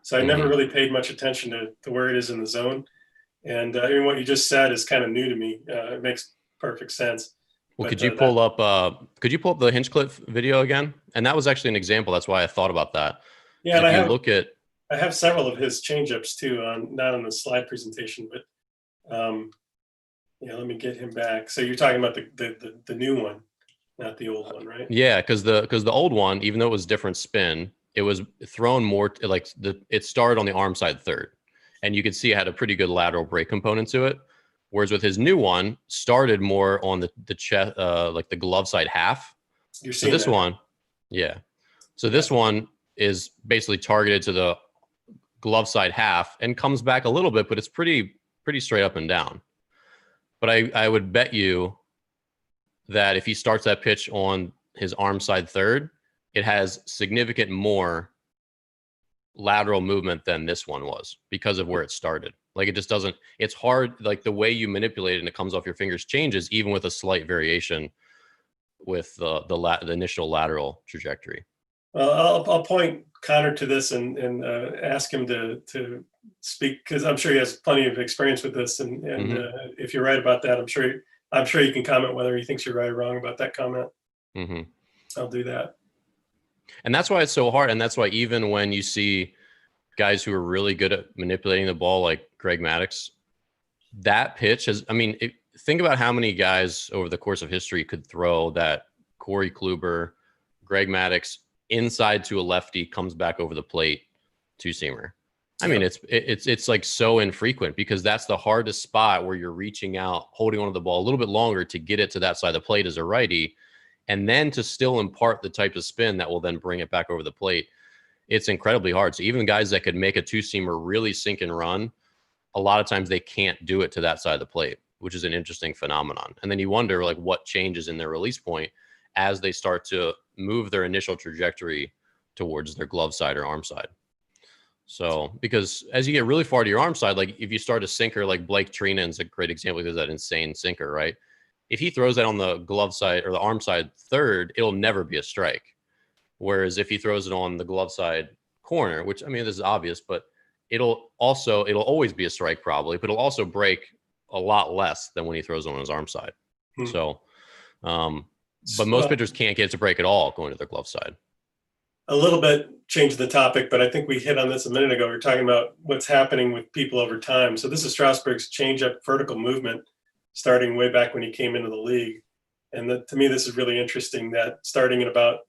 So I never really paid much attention to where it is in the zone. And I mean, what you just said is kind of new to me. It makes perfect sense. Well, could you pull up the Hinchcliffe video again? And that was actually an example. That's why I thought about that. Yeah, and I have several of his changeups too, not on the slide presentation, but let me get him back. So you're talking about the new one, not the old one, right? Yeah, because the old one, even though it was different spin, it was thrown more like it started on the arm side third, and you could see it had a pretty good lateral break component to it. Whereas with his new one, started more on the chest, like the glove side half. So this one, yeah. So this one is basically targeted to the glove side half and comes back a little bit, but it's pretty straight up and down. But I would bet you that if he starts that pitch on his arm side third, it has significant more lateral movement than this one was because of where it started. Like it just doesn't, it's hard, like the way you manipulate it and it comes off your fingers changes even with a slight variation with the initial lateral trajectory. Well, I'll point Connor to this and ask him to speak, because I'm sure he has plenty of experience with this. And if you're right about that, I'm sure you can comment whether he thinks you're right or wrong about that comment. I'll do that. And that's why it's so hard. And that's why even when you see guys who are really good at manipulating the ball, like Greg Maddux, that pitch has, I mean, think about how many guys over the course of history could throw that Corey Kluber, Greg Maddux inside to a lefty, comes back over the plate, two-seamer. I mean, it's like so infrequent because that's the hardest spot where you're reaching out, holding onto the ball a little bit longer to get it to that side of the plate as a righty, and then to still impart the type of spin that will then bring it back over the plate. It's incredibly hard. So even guys that could make a two-seamer really sink and run, a lot of times they can't do it to that side of the plate, which is an interesting phenomenon. And then you wonder like what changes in their release point as they start to move their initial trajectory towards their glove side or arm side. So, because as you get really far to your arm side, like if you start a sinker, like Blake Trina's a great example because that insane sinker, right? If he throws that on the glove side or the arm side third, it'll never be a strike. Whereas if he throws it on the glove side corner, which I mean, this is obvious, but it'll always be a strike probably, but it'll also break a lot less than when he throws it on his arm side. So, but most pitchers can't get it to break at all going to their glove side. A little bit change the topic, but I think we hit on this a minute ago. We were talking about what's happening with people over time. So this is Straussberg's changeup vertical movement starting way back when he came into the league. And to me, this is really interesting that starting in about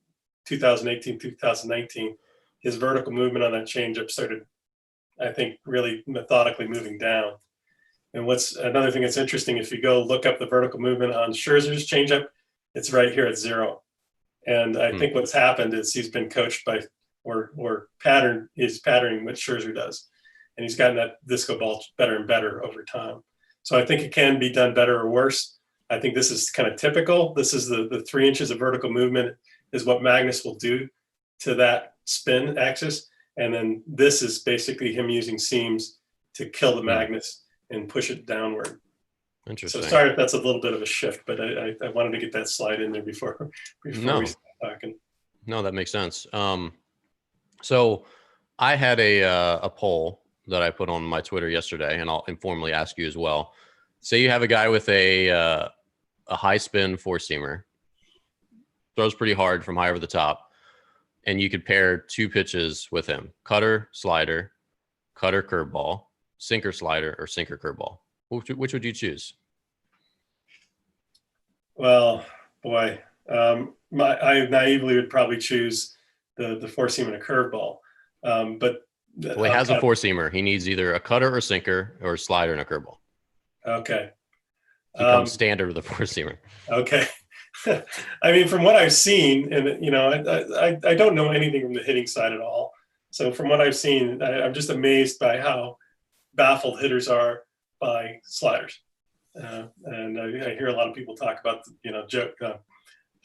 2018, 2019, his vertical movement on that changeup started, I think, really methodically moving down. And what's another thing that's interesting, if you go look up the vertical movement on Scherzer's changeup, it's right here at 0. And I think what's happened is he's been coached by or patterning what Scherzer does. And he's gotten that disco ball better and better over time. So I think it can be done better or worse. I think this is kind of typical. This is the 3 inches of vertical movement is what Magnus will do to that spin axis. And then this is basically him using seams to kill the Magnus and push it downward. Interesting. So sorry if that's a little bit of a shift, but I wanted to get that slide in there before we start talking. No, that makes sense. So I had a poll that I put on my Twitter yesterday, and I'll informally ask you as well. Say you have a guy with a high spin four-seamer, throws pretty hard from high over the top, and you could pair 2 pitches with him: cutter, slider, cutter, curveball, sinker, slider, or sinker, curveball. Which would you choose? Well, boy, I naively would probably choose the four-seam and a curveball. But he has a four-seamer. He needs either a cutter or sinker or a slider and a curveball. Okay. He comes standard with a four-seamer. Okay. I mean, from what I've seen, and I don't know anything from the hitting side at all. So from what I've seen, I'm just amazed by how baffled hitters are by sliders. And I hear a lot of people talk about,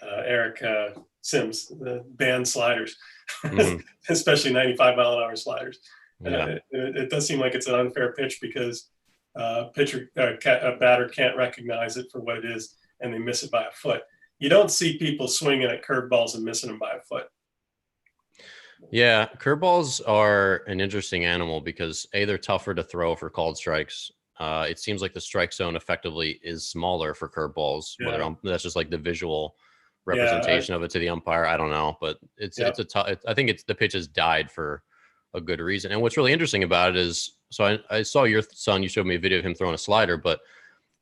Eric Sims, the banned sliders, especially 95-mile-an-hour sliders. Yeah. It does seem like it's an unfair pitch because a batter can't recognize it for what it is, and they miss it by a foot. You don't see people swinging at curveballs and missing them by a foot. Yeah, curveballs are an interesting animal because they're tougher to throw for called strikes. It seems like the strike zone effectively is smaller for curveballs. Yeah. Whether that's just like the visual representation of it to the umpire, I don't know, but it's a tough. I think the pitch has died for a good reason. And what's really interesting about it is, so I saw your son. You showed me a video of him throwing a slider, but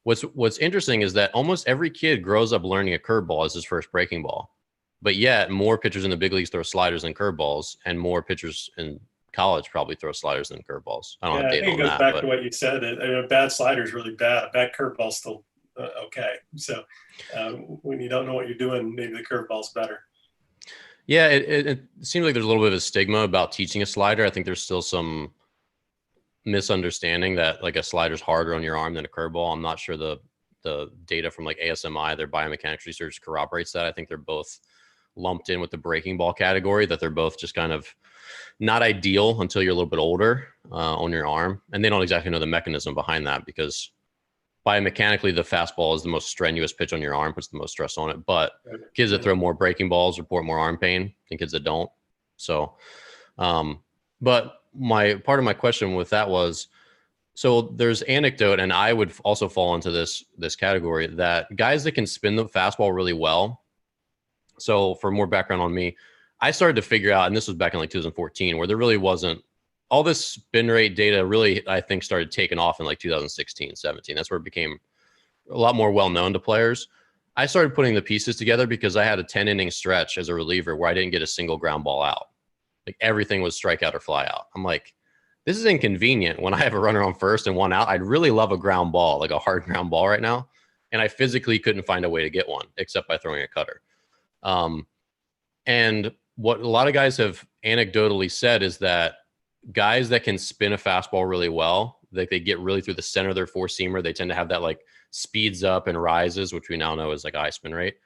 what's interesting is that almost every kid grows up learning a curveball as his first breaking ball. but yet more pitchers in the big leagues throw sliders than curveballs, and more pitchers in college probably throw sliders than curveballs. I don't have I data think on it goes that, back but to what you said. A bad slider is really bad. A bad curveball is still okay. So when you don't know what you're doing, maybe the curveball's better. yeah, it seems like there's a little bit of a stigma about teaching a slider. I think there's still some misunderstanding that like a slider's harder on your arm than a curveball. I'm not sure the data from like ASMI, their biomechanics research, corroborates that. I think they're both lumped in with the breaking ball category, that they're both just kind of not ideal until you're a little bit older on your arm. And they don't exactly know the mechanism behind that, because biomechanically the fastball is the most strenuous pitch on your arm, puts the most stress on it. But kids that throw more breaking balls report more arm pain than kids that don't. So, but part of my question with that was, so there's anecdote, and I would also fall into this category, that guys that can spin the fastball really well. So for more background on me, I started to figure out, and this was back in like 2014, where there really wasn't all this spin rate data really, I think, started taking off in like 2016, 17. That's where it became a lot more well-known to players. I started putting the pieces together because I had a 10-inning stretch as a reliever where I didn't get a single ground ball out. Like everything was strikeout or fly out. I'm like, this is inconvenient. When I have a runner on first and one out, I'd really love a ground ball, like a hard ground ball right now. And I physically couldn't find a way to get one except by throwing a cutter. And what a lot of guys have anecdotally said is that guys that can spin a fastball really well, like they get really through the center of their four seamer, they tend to have that like speeds up and rises, which we now know is like a high spin rate.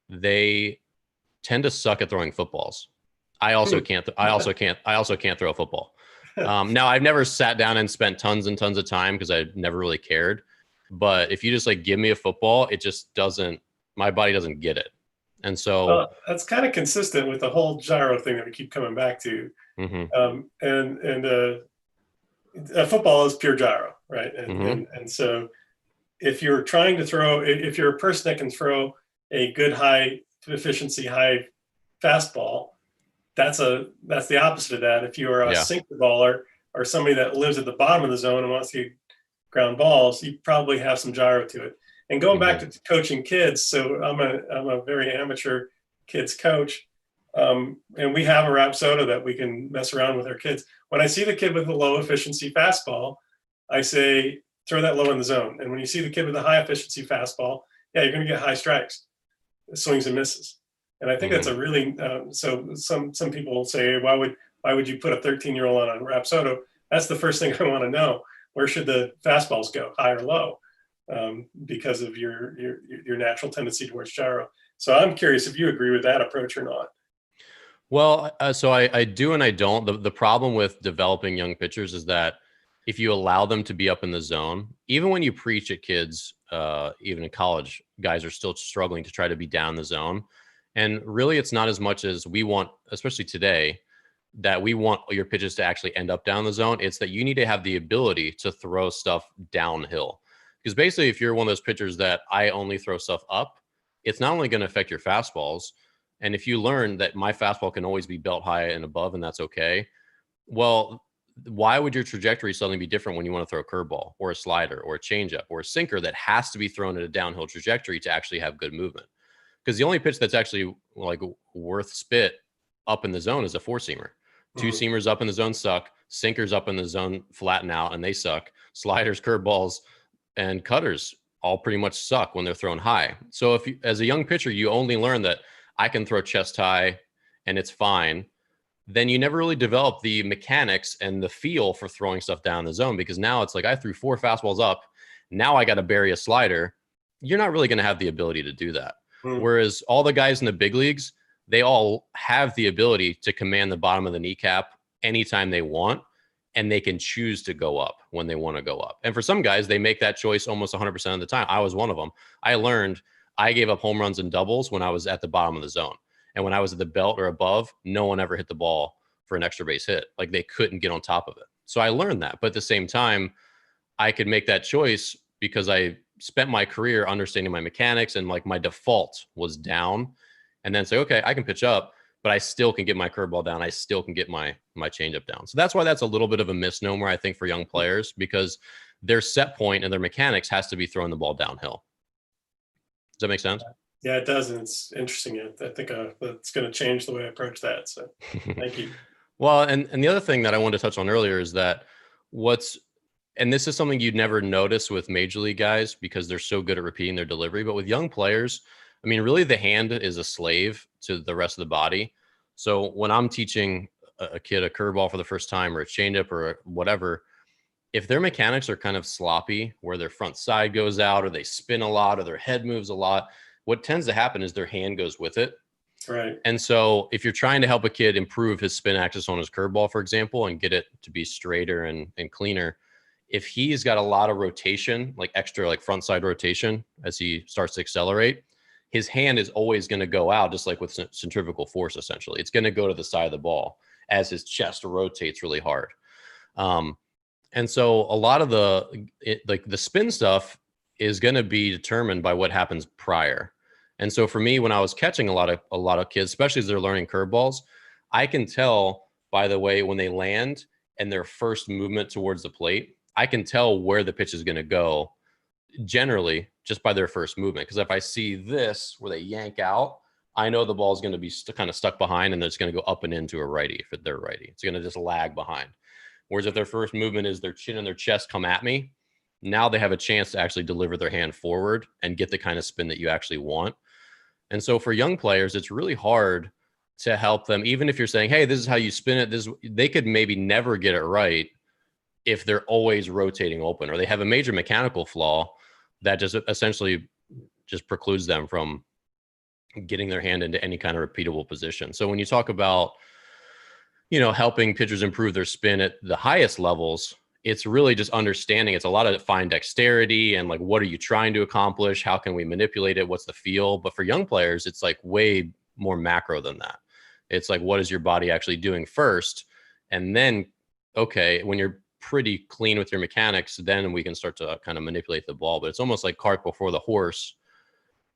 They tend to suck at throwing footballs. I also can't throw a football. Now I've never sat down and spent tons and tons of time because I never really cared. But if you just like give me a football, it just doesn't, my body doesn't get it. And so that's kind of consistent with the whole gyro thing that we keep coming back to. Football is pure gyro, right? And so if you're trying to throw, if you're a person that can throw a good high efficiency, high fastball, that's the opposite of that. If you are a sinker baller or somebody that lives at the bottom of the zone and wants to ground balls, you probably have some gyro to it. And going back to coaching kids, so I'm a very amateur kids coach, and we have a Rapsodo that we can mess around with our kids. When I see the kid with a low efficiency fastball, I say, throw that low in the zone. And when you see the kid with a high efficiency fastball, you're going to get high strikes, swings and misses. And I think that's a really, so some people will say, why would you put a 13-year-old on a Rapsodo? That's the first thing I want to know. Where should the fastballs go, high or low? Because of your natural tendency towards gyro. So I'm curious if you agree with that approach or not. Well, so I do and I don't. The problem with developing young pitchers is that if you allow them to be up in the zone, even when you preach at kids, even in college, guys are still struggling to try to be down the zone. And really, it's not as much as we want, especially today, that we want your pitches to actually end up down the zone. It's that you need to have the ability to throw stuff downhill. Because basically, if you're one of those pitchers that I only throw stuff up, it's not only going to affect your fastballs. And if you learn that my fastball can always be belt high and above, and that's okay, well, why would your trajectory suddenly be different when you want to throw a curveball or a slider or a changeup or a sinker that has to be thrown at a downhill trajectory to actually have good movement? Because the only pitch that's actually like worth spit up in the zone is a four-seamer. Two-seamers up in the zone suck. Sinkers up in the zone flatten out and they suck. Sliders, curveballs, and cutters all pretty much suck when they're thrown high. So if you, as a young pitcher, you only learn that I can throw chest high and it's fine, then you never really develop the mechanics and the feel for throwing stuff down the zone, because now it's like I threw 4 fastballs up. Now I got to bury a slider. You're not really going to have the ability to do that. Whereas all the guys in the big leagues, they all have the ability to command the bottom of the kneecap anytime they want, and they can choose to go up when they want to go up. And for some guys, they make that choice almost 100% of the time. I was one of them. I learned I gave up home runs and doubles when I was at the bottom of the zone. And when I was at the belt or above, no one ever hit the ball for an extra base hit. Like they couldn't get on top of it. So I learned that. But at the same time, I could make that choice because I spent my career understanding my mechanics, and like my default was down, and then say, okay, I can pitch up, but I still can get my curveball down. I still can get my changeup down. So that's why that's a little bit of a misnomer, I think, for young players, because their set point and their mechanics has to be throwing the ball downhill. Does that make sense? Yeah, it does. And it's interesting. I think that's going to change the way I approach that. So thank you. Well, and the other thing that I wanted to touch on earlier is that and this is something you'd never notice with major league guys because they're so good at repeating their delivery. But with young players, I mean, really the hand is a slave to the rest of the body. So when I'm teaching a kid a curveball for the first time or a changeup or whatever, if their mechanics are kind of sloppy, where their front side goes out or they spin a lot or their head moves a lot, what tends to happen is their hand goes with it. Right. And so if you're trying to help a kid improve his spin axis on his curveball, for example, and get it to be straighter and cleaner, if he's got a lot of rotation, like extra like front side rotation as he starts to accelerate, his hand is always going to go out, just like with centrifugal force, essentially. It's going to go to the side of the ball as his chest rotates really hard. And so a lot of the spin stuff is going to be determined by what happens prior. And so for me, when I was catching a lot of kids, especially as they're learning curveballs, I can tell by the way when they land and their first movement towards the plate, I can tell where the pitch is going to go generally just by their first movement. Because if I see this where they yank out, I know the ball is going to be kind of stuck behind and it's going to go up and into a righty if they're righty. It's going to just lag behind. Whereas if their first movement is their chin and their chest come at me, now they have a chance to actually deliver their hand forward and get the kind of spin that you actually want. And so for young players, it's really hard to help them. Even if you're saying, hey, this is how you spin it, they could maybe never get it right if they're always rotating open, or they have a major mechanical flaw that just essentially just precludes them from getting their hand into any kind of repeatable position. So when you talk about, helping pitchers improve their spin at the highest levels, it's really just understanding. It's a lot of fine dexterity and like, what are you trying to accomplish? How can we manipulate it? What's the feel? But for young players, it's like way more macro than that. It's like, what is your body actually doing first? And then, okay, when you're pretty clean with your mechanics, then we can start to kind of manipulate the ball. But it's almost like cart before the horse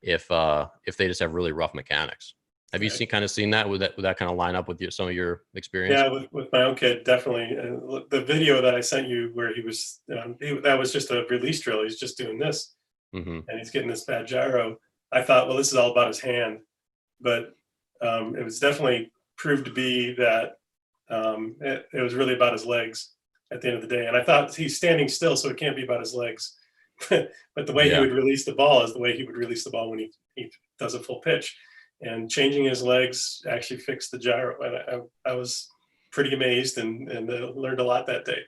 if they just have really rough mechanics. Have you seen that? Would that kind of line up with some of your experience? Yeah, with my own kid, definitely. The video that I sent you where he was, that was just a release drill. He's just doing this, and he's getting this bad gyro. I thought, well, this is all about his hand, but it was definitely proved to be that it was really about his legs at the end of the day. And I thought he's standing still, so it can't be about his legs. But the way he would release the ball is the way he would release the ball when he does a full pitch. And changing his legs actually fixed the gyro. And I was pretty amazed and learned a lot that day.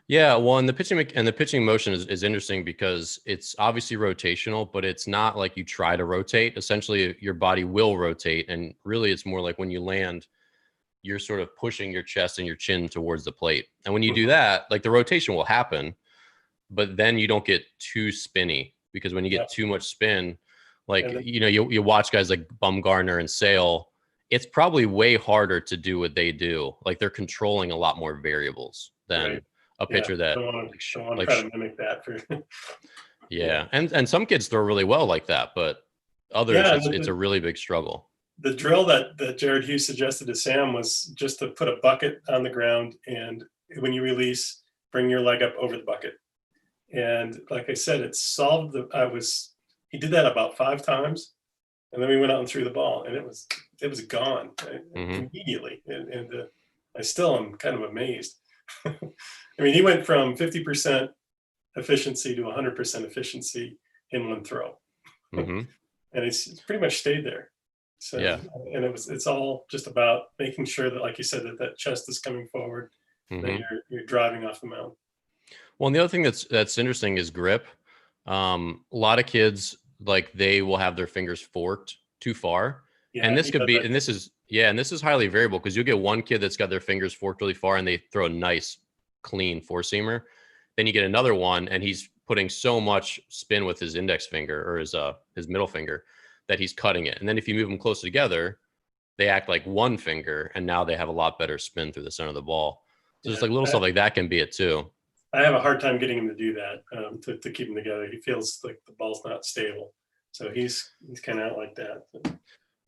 Yeah, well, and the pitching motion is interesting because it's obviously rotational, but it's not like you try to rotate. Essentially, your body will rotate, and really, it's more like when you land, you're sort of pushing your chest and your chin towards the plate. And when you do that, like the rotation will happen, but then you don't get too spinny, because when you get too much spin, like, you watch guys like Bumgarner and Sale, it's probably way harder to do what they do. Like they're controlling a lot more variables than a pitcher that don't want to try to mimic that. And some kids throw really well like that, but others it's a really big struggle. The drill that Jared Hughes suggested to Sam was just to put a bucket on the ground, and when you release, bring your leg up over the bucket. And like I said, it solved he did that about 5 times, and then we went out and threw the ball, and it was gone immediately. And I still am kind of amazed. I mean, he went from 50% efficiency to 100% efficiency in one throw, and it's pretty much stayed there. So, and it's all just about making sure that, like you said, that chest is coming forward, that you're driving off the mound. Well, and the other thing that's interesting is grip. A lot of kids, like, they will have their fingers forked too far, and this is highly variable, because you'll get one kid that's got their fingers forked really far and they throw a nice clean 4-seamer. Then you get another one and he's putting so much spin with his index finger or his middle finger that he's cutting it. And then if you move them close together, they act like one finger, and now they have a lot better spin through the center of the ball. So just like little stuff like that can be it too. I have a hard time getting him to do that, to keep them together. He feels like the ball's not stable. So he's kind of out like that.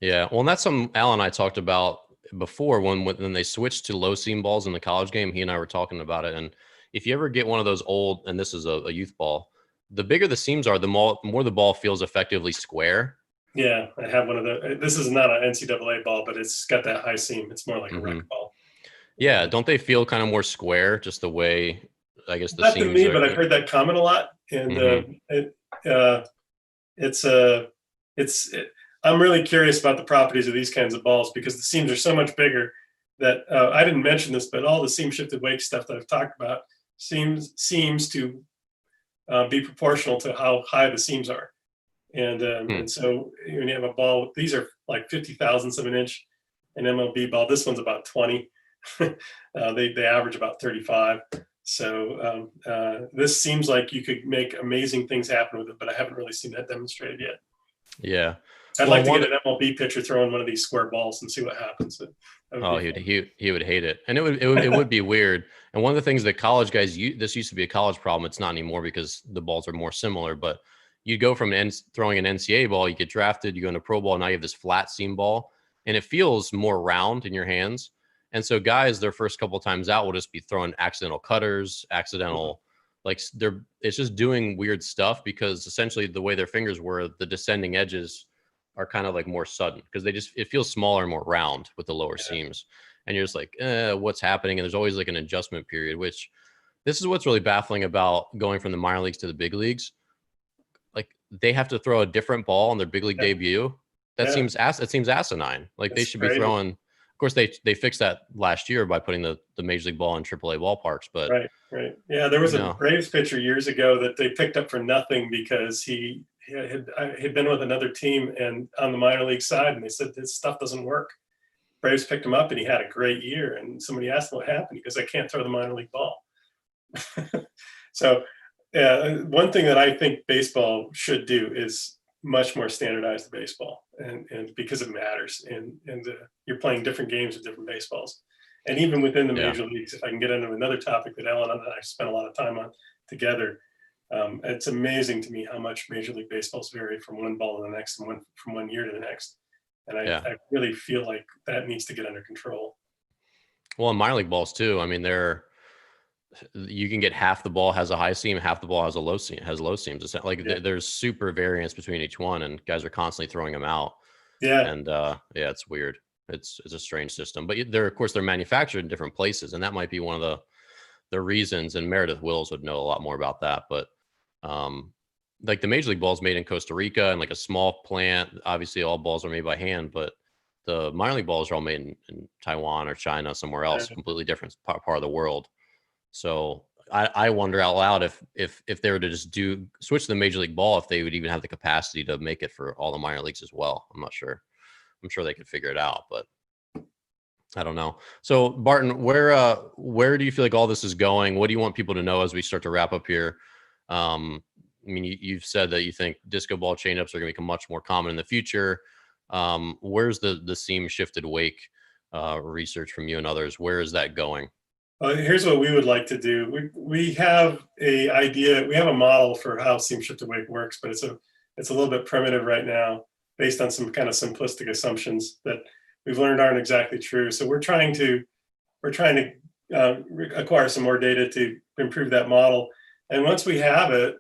Yeah. Well, and that's something Al and I talked about before when they switched to low seam balls in the college game. He and I were talking about it. And if you ever get one of those old, and this is a youth ball, the bigger the seams are, the more the ball feels effectively square. Yeah, I have one of the. This is not an NCAA ball, but it's got that high seam. It's more like a rec ball. Yeah, don't they feel kind of more square? Just the way, I guess, the Not to seams me, are. but I've heard that comment a lot, and I'm really curious about the properties of these kinds of balls because the seams are so much bigger that I didn't mention this, but all the seam shifted wake stuff that I've talked about seems to be proportional to how high the seams are. And so when you have a ball, these are like 50 thousandths of an inch, an MLB ball. This one's about 20. They average about 35. So this seems like you could make amazing things happen with it, but I haven't really seen that demonstrated yet. Yeah. I'd like to get an MLB pitcher throwing one of these square balls and see what happens. Oh, he would hate it, and it would be weird. And one of the things that college guys this used to be a college problem. It's not anymore because the balls are more similar. But you go from throwing an NCAA ball, you get drafted, you go into pro ball, now you have this flat seam ball, and it feels more round in your hands. And so guys, their first couple of times out will just be throwing accidental cutters, it's just doing weird stuff because essentially the way their fingers were, the descending edges are kind of like more sudden because it feels smaller and more round with the lower seams. And you're just like, what's happening? And there's always like an adjustment period, which this is what's really baffling about going from the minor leagues to the big leagues. Like they have to throw a different ball on their big league debut. It seems asinine. Like they should be throwing. Of course, they fixed that last year by putting the major league ball in AAA ballparks. But right. Yeah, there was a Braves pitcher years ago that they picked up for nothing because he had been with another team and on the minor league side, and they said this stuff doesn't work. Braves picked him up and he had a great year. And somebody asked him what happened. He goes, I can't throw the minor league ball. So one thing that I think baseball should do is much more standardized baseball, and because it matters, and you're playing different games with different baseballs, and even within the major leagues. If I can get into another topic that Ellen and I spent a lot of time on together, it's amazing to me how much Major League Baseballs vary from one ball to the next and from one year to the next, and I really feel like that needs to get under control. Well, in minor league balls too. I mean, you can get half the ball has a high seam, half the ball has low seams. It's like there's super variance between each one, and guys are constantly throwing them out. Yeah. And it's weird. It's a strange system, but they're manufactured in different places, and that might be one of the reasons. And Meredith Wills would know a lot more about that. But like the major league balls made in Costa Rica and like a small plant. Obviously, all balls are made by hand, but the minor league balls are all made in Taiwan or China, somewhere else, completely different part of the world. So I wonder out loud if they were to just switch to the major league ball, if they would even have the capacity to make it for all the minor leagues as well. I'm not sure. I'm sure they could figure it out, but I don't know. So Barton, where do you feel like all this is going? What do you want people to know as we start to wrap up here? I mean, you've said that you think disco ball changeups are going to become much more common in the future. Where's the seam shifted wake research from you and others? Where is that going? Here's what we would like to do. We have a idea. We have a model for how seam shifted wake works, but it's a little bit primitive right now, based on some kind of simplistic assumptions that we've learned aren't exactly true. So we're trying to acquire some more data to improve that model. And once we have it,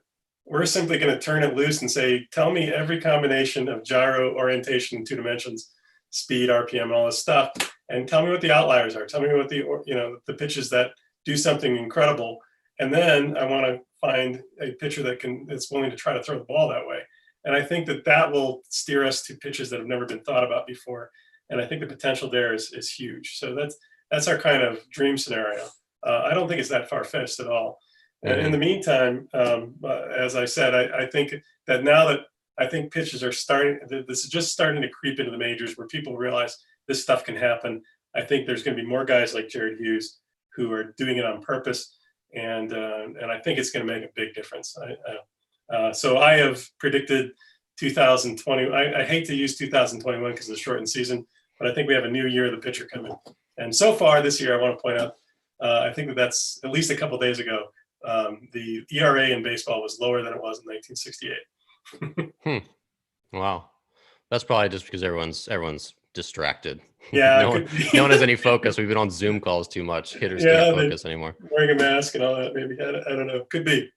we're simply going to turn it loose and say, tell me every combination of gyro, orientation in 2 dimensions, speed, RPM, all this stuff, and tell me what the outliers are. Tell me what the pitches that do something incredible. And then I want to find a pitcher that's willing to try to throw the ball that way. And I think that will steer us to pitches that have never been thought about before. And I think the potential there is huge. So that's our kind of dream scenario. I don't think it's that far-fetched at all. And in the meantime, as I said, I think that now that I think pitches are this is just starting to creep into the majors where people realize this stuff can happen. I think there's going to be more guys like Jared Hughes who are doing it on purpose. And I think it's going to make a big difference. So I have predicted 2020. I hate to use 2021 because of the shortened season, but I think we have a new year of the pitcher coming. And so far this year, I want to point out, I think that's at least a couple of days ago, the ERA in baseball was lower than it was in 1968. Wow. That's probably just because everyone's distracted. Yeah. no one has any focus. We've been on Zoom calls too much. Hitters can't focus anymore. Wearing a mask and all that, maybe. I don't know. Could be.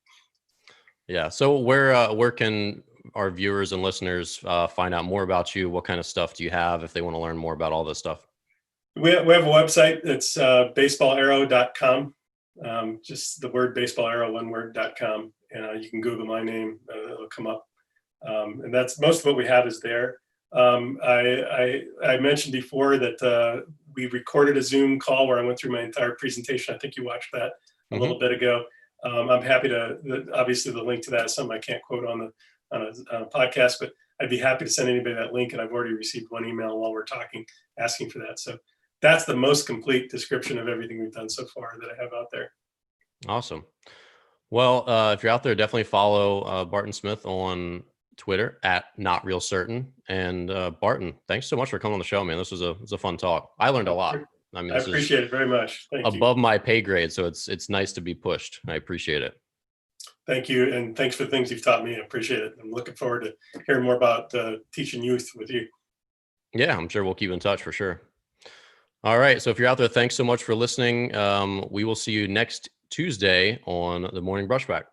Yeah. So where can our viewers and listeners find out more about you? What kind of stuff do you have if they want to learn more about all this stuff? We have a website. It's baseballarrow.com. Just the word baseballarrow, one word.com. You can Google my name. It'll come up. And that's most of what we have is there. I mentioned before that we recorded a Zoom call where I went through my entire presentation. I think you watched that a little bit ago. I'm happy to, obviously the link to that is something I can't quote on a podcast, but I'd be happy to send anybody that link. And I've already received one email while we're talking, asking for that. So that's the most complete description of everything we've done so far that I have out there. Awesome. Well, if you're out there, definitely follow Barton Smith on Twitter at Not Real Certain. And Barton, thanks so much for coming on the show, man. This was a fun talk. I learned a lot. I mean, I appreciate it very much. Thank you. Above my pay grade, so it's nice to be pushed. I appreciate it. Thank you, and thanks for the things you've taught me. I appreciate it. I'm looking forward to hearing more about teaching youth with you. Yeah, I'm sure we'll keep in touch for sure. All right, so if you're out there, thanks so much for listening. We will see you next Tuesday on the Morning Brushback.